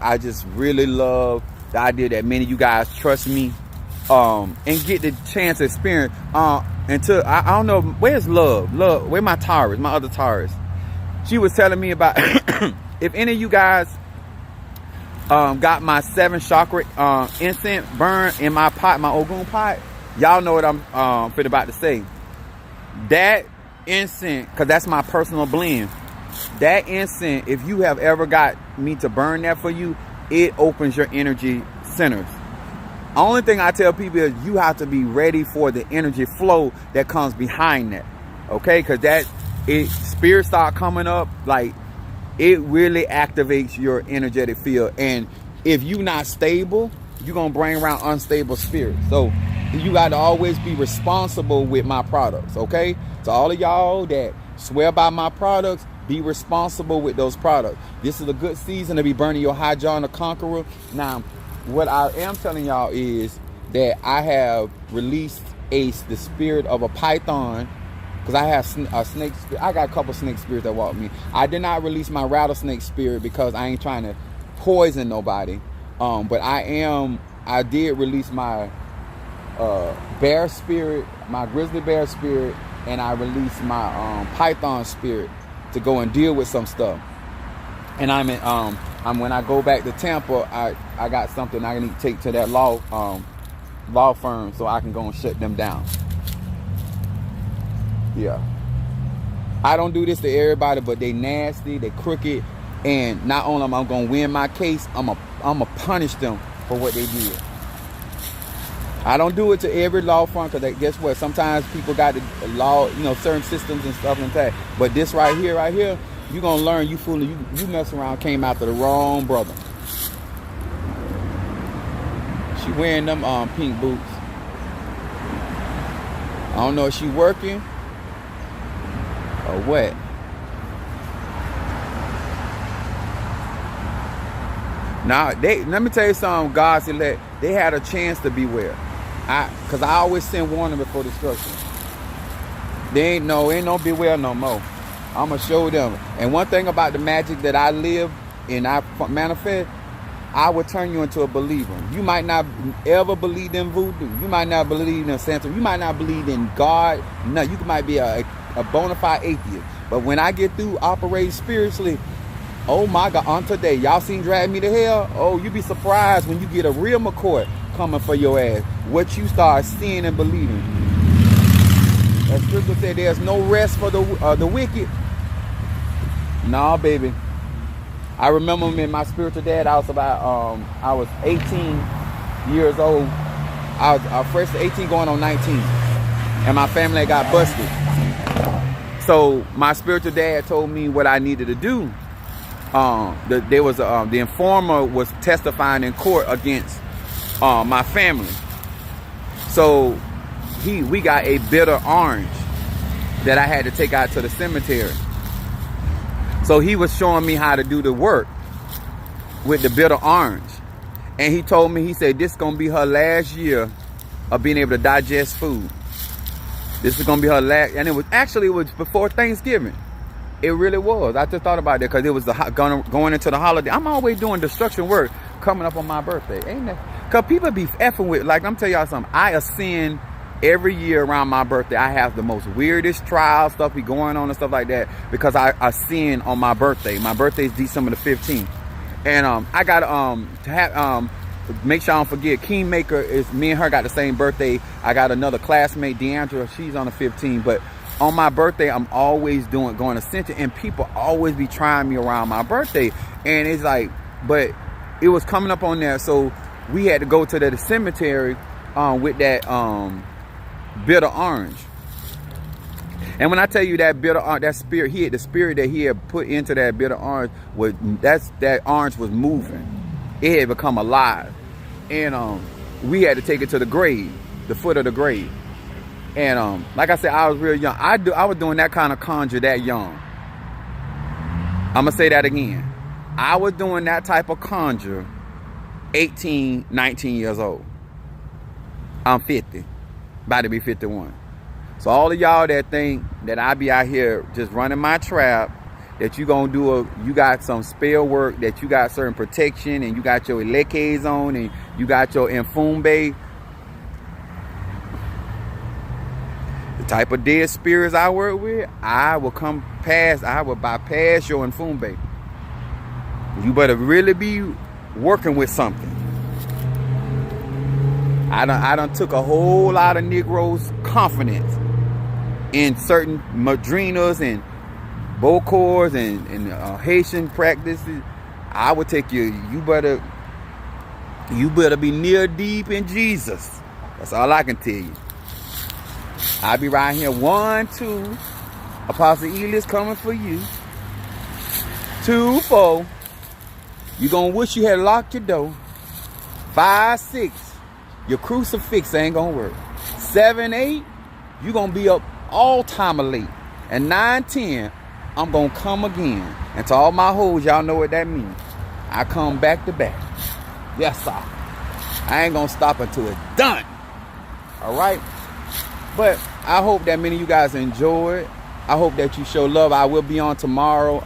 really love the idea that many of you guys trust me. And get the chance to experience. Until I don't know, where's Love? Love, where my Taurus, my other Taurus? She was telling me about if any of you guys got my 7 chakra incense burn in my pot, my Ogun pot, y'all know what I'm fit about to say. That incense, because that's my personal blend. That incense, if you have ever got me to burn that for you, it opens your energy centers. Only thing I tell people is you have to be ready for the energy flow that comes behind that. Okay? Because spirits start coming up, like it really activates your energetic field. And if you're not stable, you're going to bring around unstable spirits. So you got to always be responsible with my products. Okay? So all of y'all that swear by my products, be responsible with those products. This is a good season to be burning your High John the Conqueror. Now, what I am telling y'all is that I have released the spirit of a python, because I have a snake. I got a couple snake spirits that walk me. I did not release my rattlesnake spirit because I ain't trying to poison nobody. But I did release my bear spirit, my grizzly bear spirit, and I released my python spirit to go and deal with some stuff. And when I go back to Tampa, I got something I need to take to that law firm so I can go and shut them down. Yeah. I don't do this to everybody, but they nasty, they crooked, and not only am I gonna win my case, I'm a punish them for what they did. I don't do it to every law firm, because guess what? Sometimes people got the law, certain systems and stuff like that. But this right here, you're going to learn you fooling, you mess around, came after the wrong brother. She wearing them pink boots. I don't know if she working or what. Now, let me tell you something, God said that they had a chance to beware. Because I always send warning before destruction. Ain't no beware no more. I'm going to show them. And one thing about the magic that I live and I manifest, I will turn you into a believer. You might not ever believe in voodoo. You might not believe in Santa. You might not believe in God. No, you might be a bona fide atheist. But when I get through operating spiritually, oh my God, on today, y'all seen Drag Me to Hell? Oh, you be surprised when you get a real McCoy coming for your ass. What you start seeing and believing. As scripture said, there's no rest for the wicked. Nah, baby. I remember me and my spiritual dad, I was 18 years old. I was fresh 18 going on 19. And my family got busted. So my spiritual dad told me what I needed to do. The informer was testifying in court against my family. So we got a bitter orange that I had to take out to the cemetery. So he was showing me how to do the work with the bitter orange. And he told me, he said, this is going to be her last year of being able to digest food. This is going to be her last, and it was before Thanksgiving. It really was. I just thought about that because it was going into the holiday. I'm always doing destruction work coming up on my birthday. Ain't that? Because people be effing with, like, I'm telling y'all something. I ascend every year around my birthday. I have the most weirdest trial stuff be going on and stuff like that because I ascend on my birthday. My birthday is December the 15th. And I got to have, make sure I don't forget, Kingmaker is, me and her got the same birthday. I got another classmate, Deandra, she's on the 15th. But on my birthday, I'm always going ascension, and people always be trying me around my birthday. And it's like, but it was coming up on there, so we had to go to the cemetery with that bitter orange. And when I tell you that bitter orange, that spirit, the spirit that he had put into that bitter orange was, that orange was moving. It had become alive. And we had to take it to the grave, the foot of the grave. And like I said, I was real young. I was doing that kind of conjure that young. I'm gonna say that again. I was doing that type of conjure 18, 19 years old. I'm 50, about to be 51. So all of y'all that think that I be out here just running my trap, that you gonna you got some spell work, that you got certain protection, and you got your elekes on, and you got your infumbe. The type of dead spirits I work with, I will bypass your infumbe. You better really be working with something. I done took a whole lot of Negroes' confidence in certain madrinas and bokors and Haitian practices. I would take you better be near deep in Jesus. That's all I can tell you. I'll be right here. 1, 2. Apostle Eli's coming for you. 2, 4. You gonna wish you had locked your door. 5, 6. Your crucifix ain't gonna work. 7, 8. You gonna be up all time of late. And 9, 10. I'm gonna come again. And to all my hoes, y'all know what that means. I come back to back. Yes, sir. I ain't gonna stop until it's done. All right. But I hope that many of you guys enjoy it. I hope that you show love. I will be on tomorrow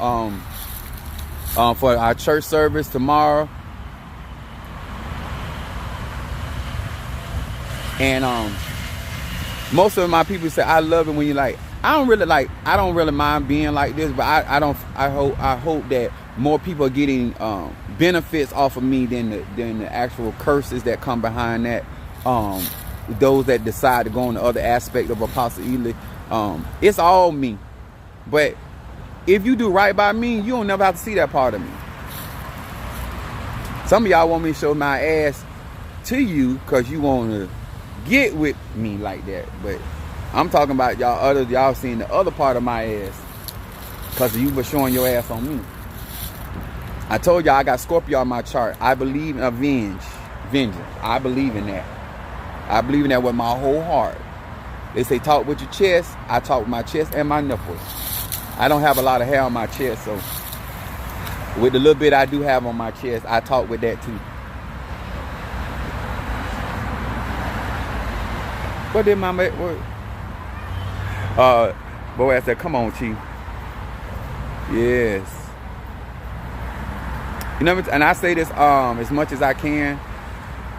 for our church service tomorrow. And most of my people say I love it when you like. I don't really mind being like this, but I hope that more people are getting benefits off of me than the actual curses that come behind that. Those that decide to go on the other aspect of Apostle Eli, it's all me. But if you do right by me, you don't never have to see that part of me. Some of y'all want me to show my ass to you because you want to get with me like that. But I'm talking about y'all seeing the other part of my ass because you were showing your ass on me. I told y'all I got Scorpio on my chart. I believe in vengeance. I believe in that. I believe in that with my whole heart. They say talk with your chest. I talk with my chest and my nipples. I don't have a lot of hair on my chest, so with the little bit I do have on my chest, I talk with that too. What did my mate? Boy, I said, come on, Chief. Yes. You know, and I say this as much as I can.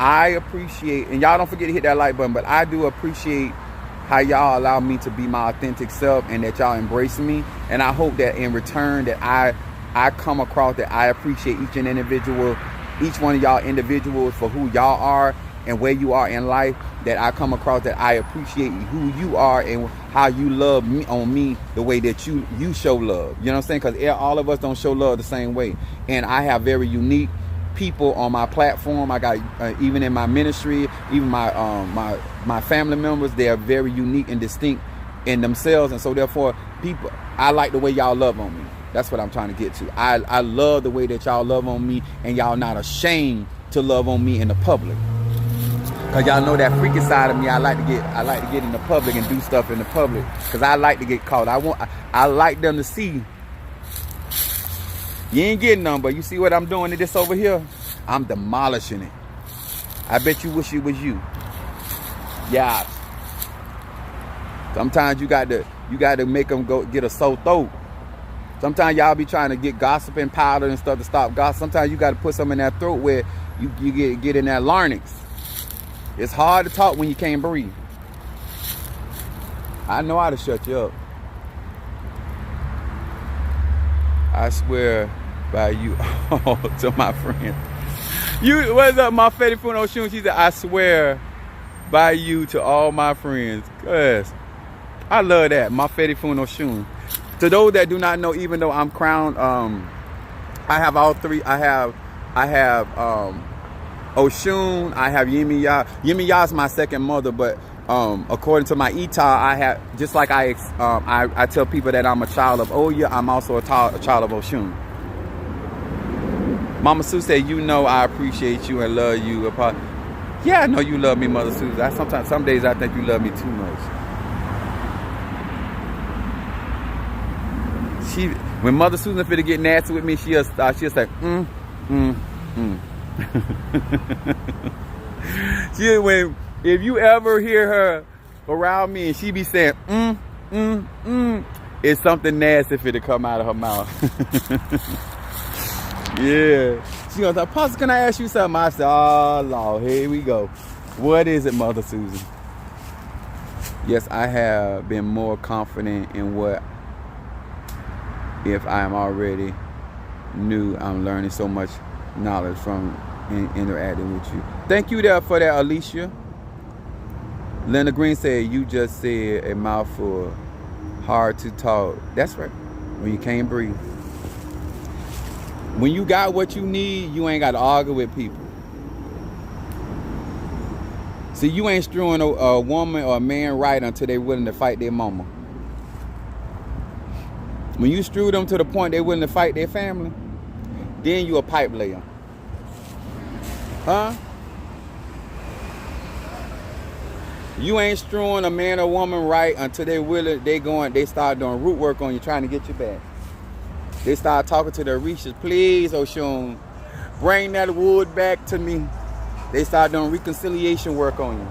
I appreciate, and y'all don't forget to hit that like button, but I do appreciate how y'all allow me to be my authentic self and that y'all embrace me. And I hope that in return that I come across that I appreciate each one of y'all individuals for who y'all are and where you are in life, that I come across that I appreciate who you are and how you love me on me the way that you show love. You know what I'm saying? Because all of us don't show love the same way. And I have very unique people on my platform. I got even in my ministry, even my family members, they are very unique and distinct in themselves. And so therefore, people, I like the way y'all love on me. That's what I'm trying to get to. I love the way that y'all love on me, and y'all not ashamed to love on me in the public. Cause y'all know that freaky side of me. I like to get in the public and do stuff in the public. Cause I like to get caught. I like them to see. You ain't getting none, but you see what I'm doing to this over here? I'm demolishing it. I bet you wish it was you. Yeah. Sometimes you got to make them go get a sore throat. Sometimes y'all be trying to get gossiping powder and stuff to stop gossip. Sometimes you got to put some in that throat where you get in that larynx. It's hard to talk when you can't breathe. I know how to shut you up. I swear by you to my friend. What's up, my Fetty Funo Shun? She said, I swear by you to all my friends. Yes. I love that, my Fetty Funo Shun. To those that do not know, even though I'm crowned, I have all three. I have Oshun, I have Yemiya. Yemiya is my second mother, but according to my Ita, I have, just like I tell people that I'm a child of Oya, I'm also a child of Oshun. Mama Sue said, you know I appreciate you and love you. Yeah, I know you love me, Mother Sue. Some days I think you love me too much. when Mother Susan finna get nasty with me, she'll say, if you ever hear her around me and she be saying, it's something nasty finna come out of her mouth. Yeah. She gonna say, Pastor, can I ask you something? I said, oh, Lord, here we go. What is it, Mother Susan? Yes, I have been more confident in what if I am already new. I'm learning so much knowledge from interacting with you. Thank you there for that, Alicia. Linda Green said, you just said a mouthful. Hard to talk. That's right. When you can't breathe. When you got what you need, you ain't got to argue with people. See, you ain't screwing a woman or a man right until they willing to fight their mama. When you screw them to the point they willing to fight their family, then you a pipe layer. Huh? You ain't screwing a man or woman right until they start doing root work on you, trying to get you back. They start talking to their Orishas, please, Oshun, bring that wood back to me. They start doing reconciliation work on you.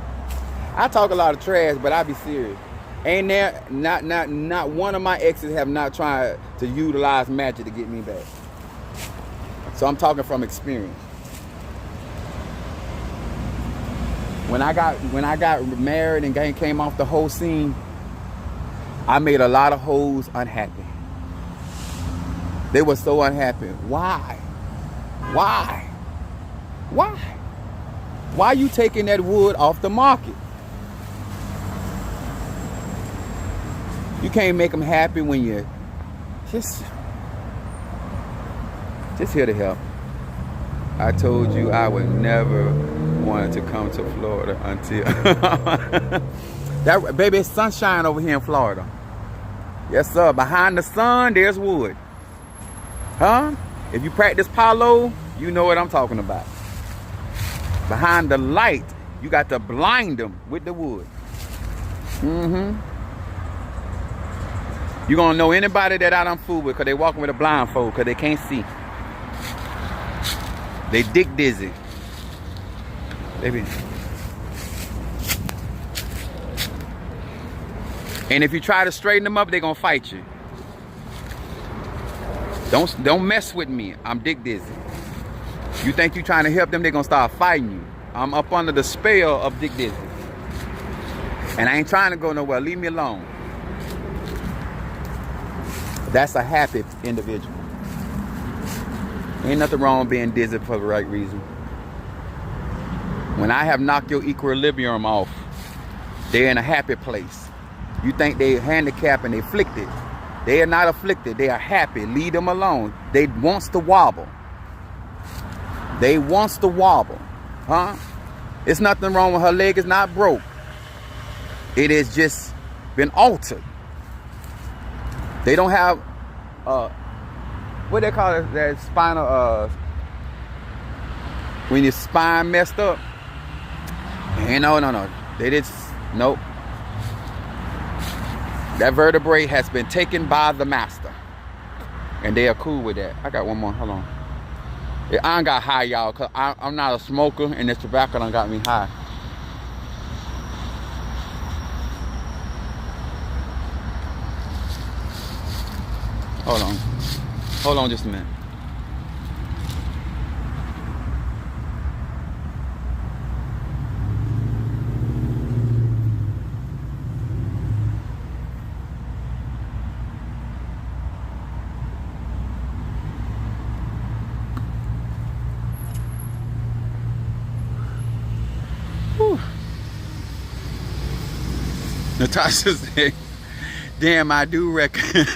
I talk a lot of trash, but I be serious. Ain't there not one of my exes have not tried to utilize magic to get me back. So I'm talking from experience. When I got married and came off the whole scene, I made a lot of hoes unhappy. They were so unhappy. Why? Why? Why? Why are you taking that wood off the market? You can't make them happy when you're just here to help. I told you I would never want to come to Florida until that baby, it's sunshine over here in Florida. Yes, sir. Behind the sun, there's wood. Huh? If you practice palo, you know what I'm talking about. Behind the light, you got to blind them with the wood. You gonna know anybody that I done fool with because they walking with a blindfold because they can't see. They dick dizzy. Baby. And if you try to straighten them up, they're gonna fight you. Don't mess with me. I'm dick dizzy. You think you trying to help them, they're gonna start fighting you. I'm up under the spell of dick dizzy. And I ain't trying to go nowhere. Leave me alone. That's a happy individual. Ain't nothing wrong with being dizzy for the right reason. When I have knocked your equilibrium off, they're in a happy place. You think they handicapped and they afflicted. They are not afflicted. They are happy. Leave them alone. They wants to wobble. They wants to wobble. Huh? It's nothing wrong with her leg. Is not broke. It has just been altered. They don't have what they call it, that spinal when your spine messed up. And no. They just nope. That vertebrae has been taken by the master. And they are cool with that. I got one more. Hold on. Yeah, I ain't got high, y'all, because I'm not a smoker, and this tobacco done got me high. Hold on. Hold on just a minute. Natasha said, damn, I do reckon.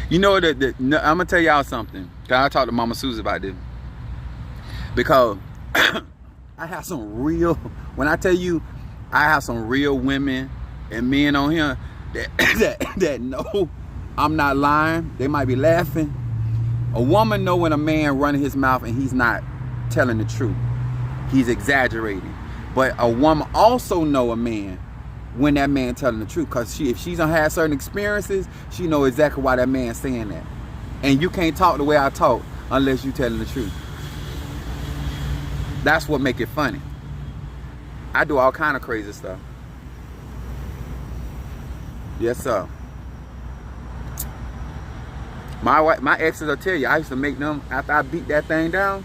You know, I'm going to tell y'all something. I talked to Mama Susie about this. Because I have some real, when I tell you, I have some real women and men on here that know I'm not lying. They might be laughing. A woman know when a man running his mouth and he's not telling the truth. He's exaggerating. But a woman also know a man when that man telling the truth. Because if she's done had certain experiences, she know exactly why that man's saying that. And you can't talk the way I talk unless you telling the truth. That's what make it funny. I do all kind of crazy stuff. Yes, sir. My exes will tell you, I used to make them, after I beat that thing down,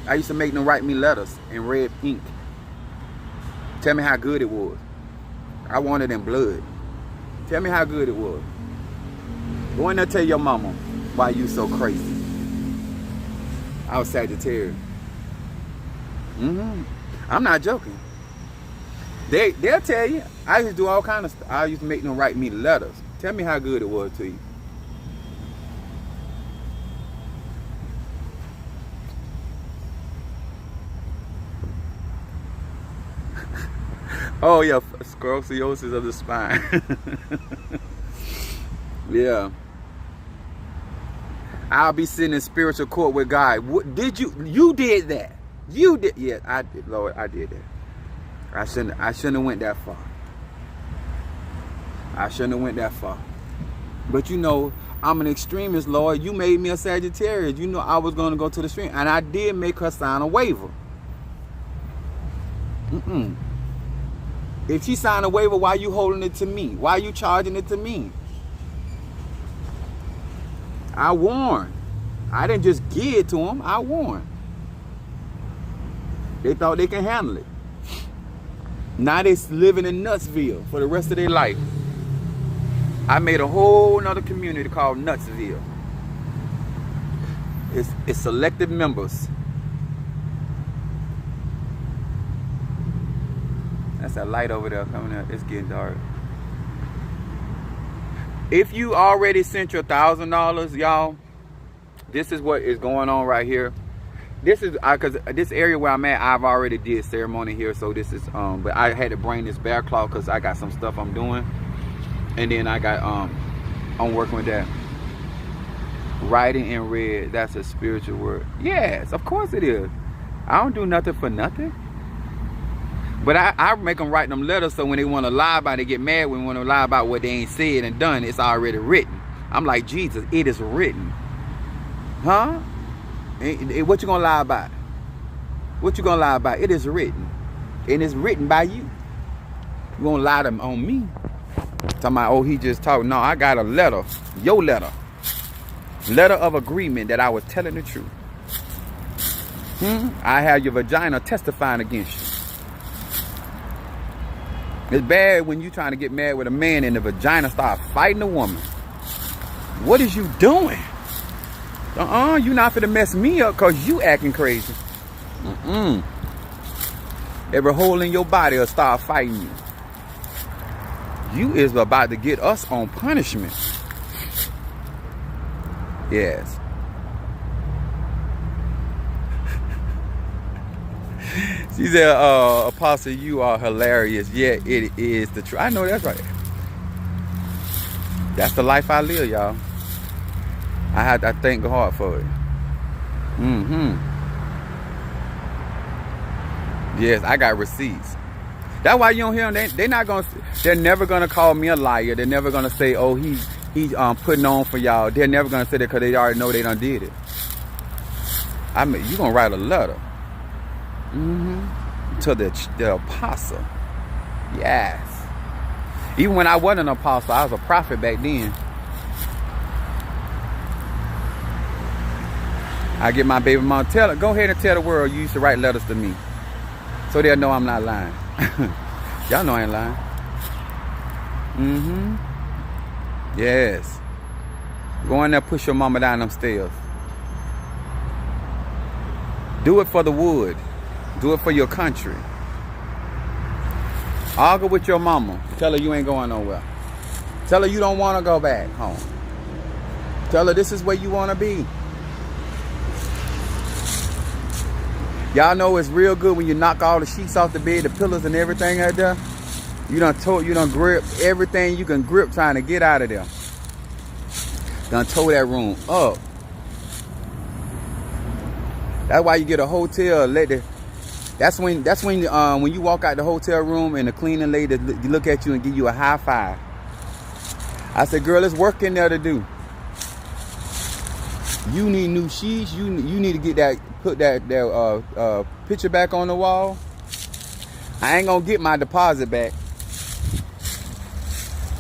I used to make them write me letters in red ink. Tell me how good it was. I wanted it in blood. Tell me how good it was. Go in there and tell your mama why you so crazy. I was Sagittarius. I'm not joking. They'll tell you. I used to do all kind of stuff. I used to make them write me letters. Tell me how good it was to you. Oh yeah, sclerosis of the spine. Yeah. I'll be sitting in spiritual court with God. What did you did that? You did. Yeah, I did. Lord, I did that. I shouldn't have went that far. I shouldn't have went that far. But you know, I'm an extremist, Lord. You made me a Sagittarius. You know I was going to go to the extreme. And I did make her sign a waiver. If she signed a waiver, why you holding it to me? Why you charging it to me? I warned. I didn't just give it to them. I warned. They thought they can handle it. Now they living in Nutsville for the rest of their life. I made a whole nother community called Nutsville. It's selected members. That's that light over there coming up. It's getting dark. If you already sent your $1,000, y'all, this is what is going on right here. This is because this area where I'm at, I've already did ceremony here, so this is but I had to bring this bear claw because I got some stuff I'm doing, and then I got I'm working with that. Writing in red, that's a spiritual word. Yes, of course it is. I don't do nothing for nothing. But I make them write them letters so when they want to lie about it, they get mad when they want to lie about what they ain't said and done. It's already written. I'm like, Jesus, it is written. Huh? What you gonna lie about? What you gonna lie about? It is written. And it's written by you. You gonna lie to on me? Talking about, oh, he just talked. No, I got a letter. Your letter. Letter of agreement that I was telling the truth. I have your vagina testifying against you. It's bad when you trying to get mad with a man and the vagina start fighting a woman. What is you doing? You not finna mess me up because you acting crazy. Every hole in your body will start fighting you. You is about to get us on punishment. Yes. She said, Apostle, you are hilarious. Yeah, it is the truth. I know that's right. That's the life I live, y'all. I thank God for it. Yes, I got receipts. That's why you don't hear them. They're never gonna call me a liar. They're never gonna say, oh, he's putting on for y'all. They're never gonna say that because they already know they done did it. I mean, you gonna write a letter. To the apostle. Yes. Even when I wasn't an apostle, I was a prophet back then. I get my baby mom, go ahead and tell the world you used to write letters to me. So they'll know I'm not lying. Y'all know I ain't lying. Yes. Go in there, push your mama down them stairs. Do it for the wood. Do it for your country. Argue with your mama. Tell her you ain't going nowhere. Tell her you don't want to go back home. Tell her this is where you want to be. Y'all know it's real good when you knock all the sheets off the bed, the pillows and everything out there. You done grip everything you can grip trying to get out of there. Done tore that room up. That's why you get a hotel, let the That's when you walk out the hotel room and the cleaning lady look at you and give you a high five. I said, girl, there's work in there to do. You need new sheets. You need to put that picture back on the wall. I ain't gonna get my deposit back.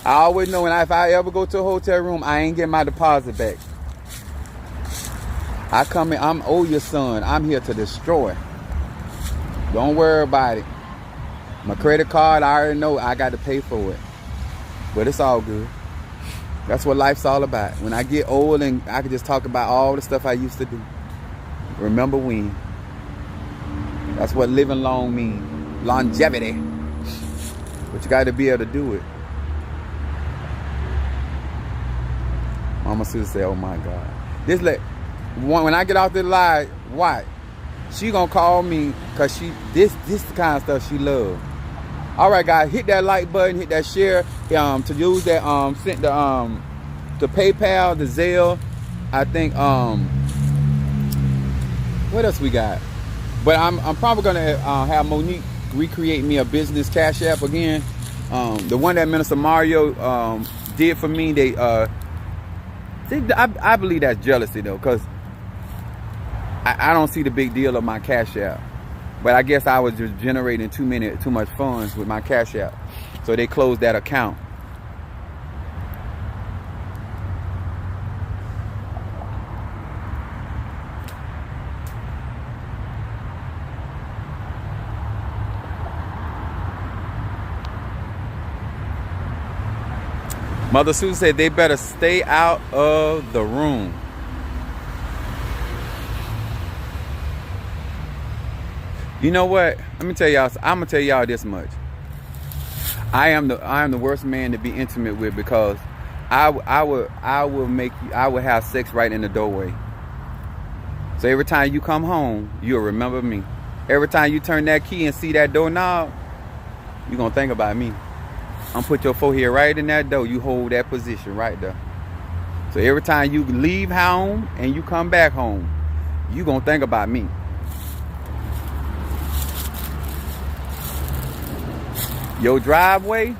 I always know if I ever go to a hotel room, I ain't getting my deposit back. I come in, I'm your son. I'm here to destroy. Don't worry about it. My credit card, I already know I got to pay for it. But it's all good. That's what life's all about. When I get old and I can just talk about all the stuff I used to do. Remember when. That's what living long means. Longevity. But you got to be able to do it. Mama Sue said, oh my God. When I get off this live, watch. She gonna call me because this the kind of stuff she love. All right, guys, hit that like button, hit that share. To use that sent the PayPal, the Zelle. I think what else we got? But I'm probably gonna have Monique recreate me a business Cash App again. The one that Minister Mario did for me. I believe that's jealousy though, because I don't see the big deal of my Cash App. But I guess I was just generating too much funds with my Cash App. So they closed that account. Mother Sue said they better stay out of the room. You know what? Let me tell y'all. I'm gonna tell y'all this much. I am the worst man to be intimate with, because I will have sex right in the doorway. So every time you come home, you'll remember me. Every time you turn that key and see that doorknob, you're gonna think about me. I'm put your forehead right in that door. You hold that position right there. So every time you leave home and you come back home, you gonna think about me. Your driveway.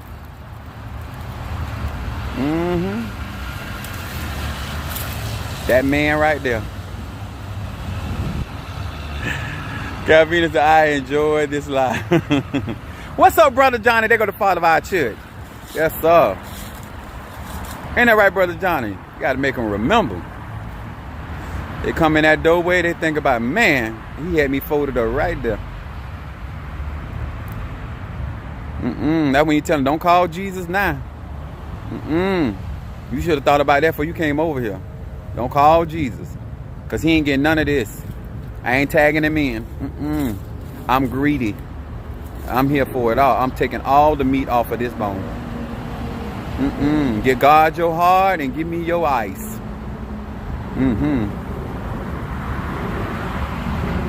That man right there. Calvina said, I enjoy this life. What's up, Brother Johnny? They go to Father of our church. Yes, sir. Ain't that right, Brother Johnny? You got to make them remember. They come in that doorway, they think about, man, he had me folded up right there. That's when you tell them, don't call Jesus now. You should have thought about that before you came over here. Don't call Jesus, because he ain't getting none of this. I ain't tagging him in. I'm greedy. I'm here for it all. I'm taking all the meat off of this bone. Give God your heart and give me your ice.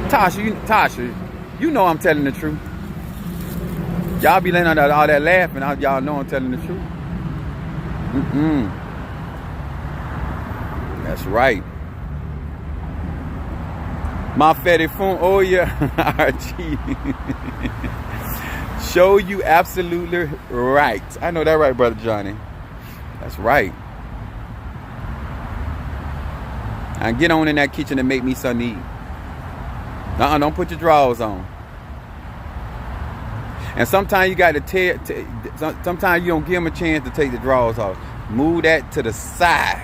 Tasha, you know I'm telling the truth. Y'all be letting all that laughing. Y'all know I'm telling the truth. That's right. My fatty phone. Oh yeah. Show you absolutely right. I know that right, Brother Johnny. That's right. I get on in that kitchen and make me something to eat. Don't put your drawers on. And sometimes you got to sometimes you don't give them a chance to take the drawers off. Move that to the side.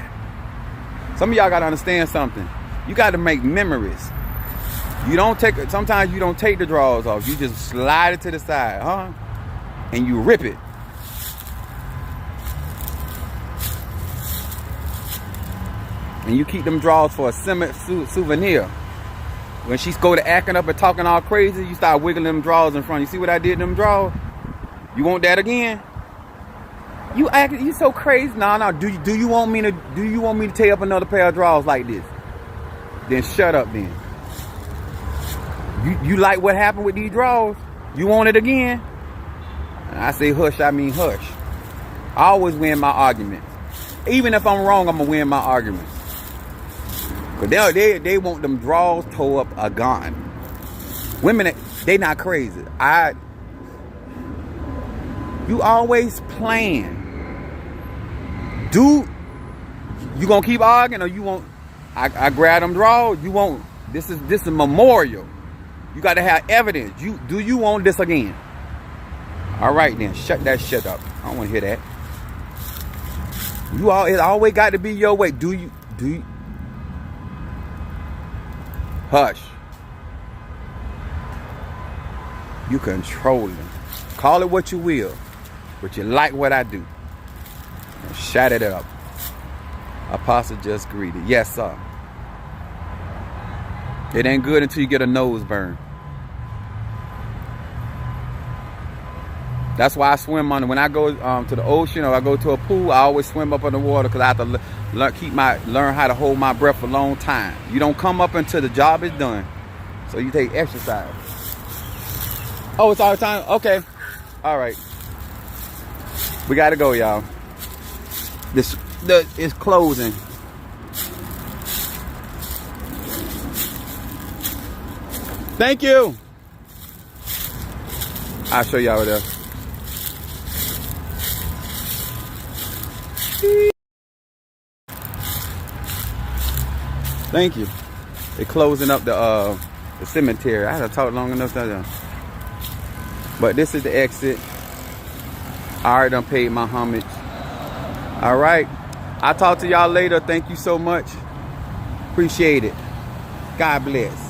Some of y'all got to understand something. You got to make memories. Sometimes you don't take the drawers off. You just slide it to the side, and you rip it. And you keep them drawers for a souvenir. When she's go to acting up and talking all crazy, you start wiggling them drawers in front. You see what I did in them drawers? You want that again? You so crazy. No. Do you want me to tear up another pair of drawers like this? Then shut up then. You like what happened with these drawers? You want it again? And I say hush, I mean hush. I always win my arguments. Even if I'm wrong, I'm gonna win my arguments. Cause they want them drawers tore up a gone. Women, They not crazy. You always plan. You gonna keep arguing, or you won't? I grab them draw. You won't. This is memorial. You got to have evidence. Do you want this again? All right then, shut that shit up. I don't want to hear that. It always got to be your way. Do you? Hush. You controlling. Call it what you will, but you like what I do. Now shout it up. Apostle just greeted. Yes, sir. It ain't good until you get a nose burn. That's why I swim when I go to the ocean, or I go to a pool. I always swim up underwater because I have to learn how to hold my breath for a long time. You don't come up until the job is done. So you take exercise. Oh, it's all the time? Okay. All right. We got to go, y'all. It's closing. Thank you. I'll show y'all there. Thank you. They're closing up the cemetery. I had to talk long enough to but this is the exit. I already done paid my homage. All right. I'll talk to y'all later. Thank you so much. Appreciate it. God bless.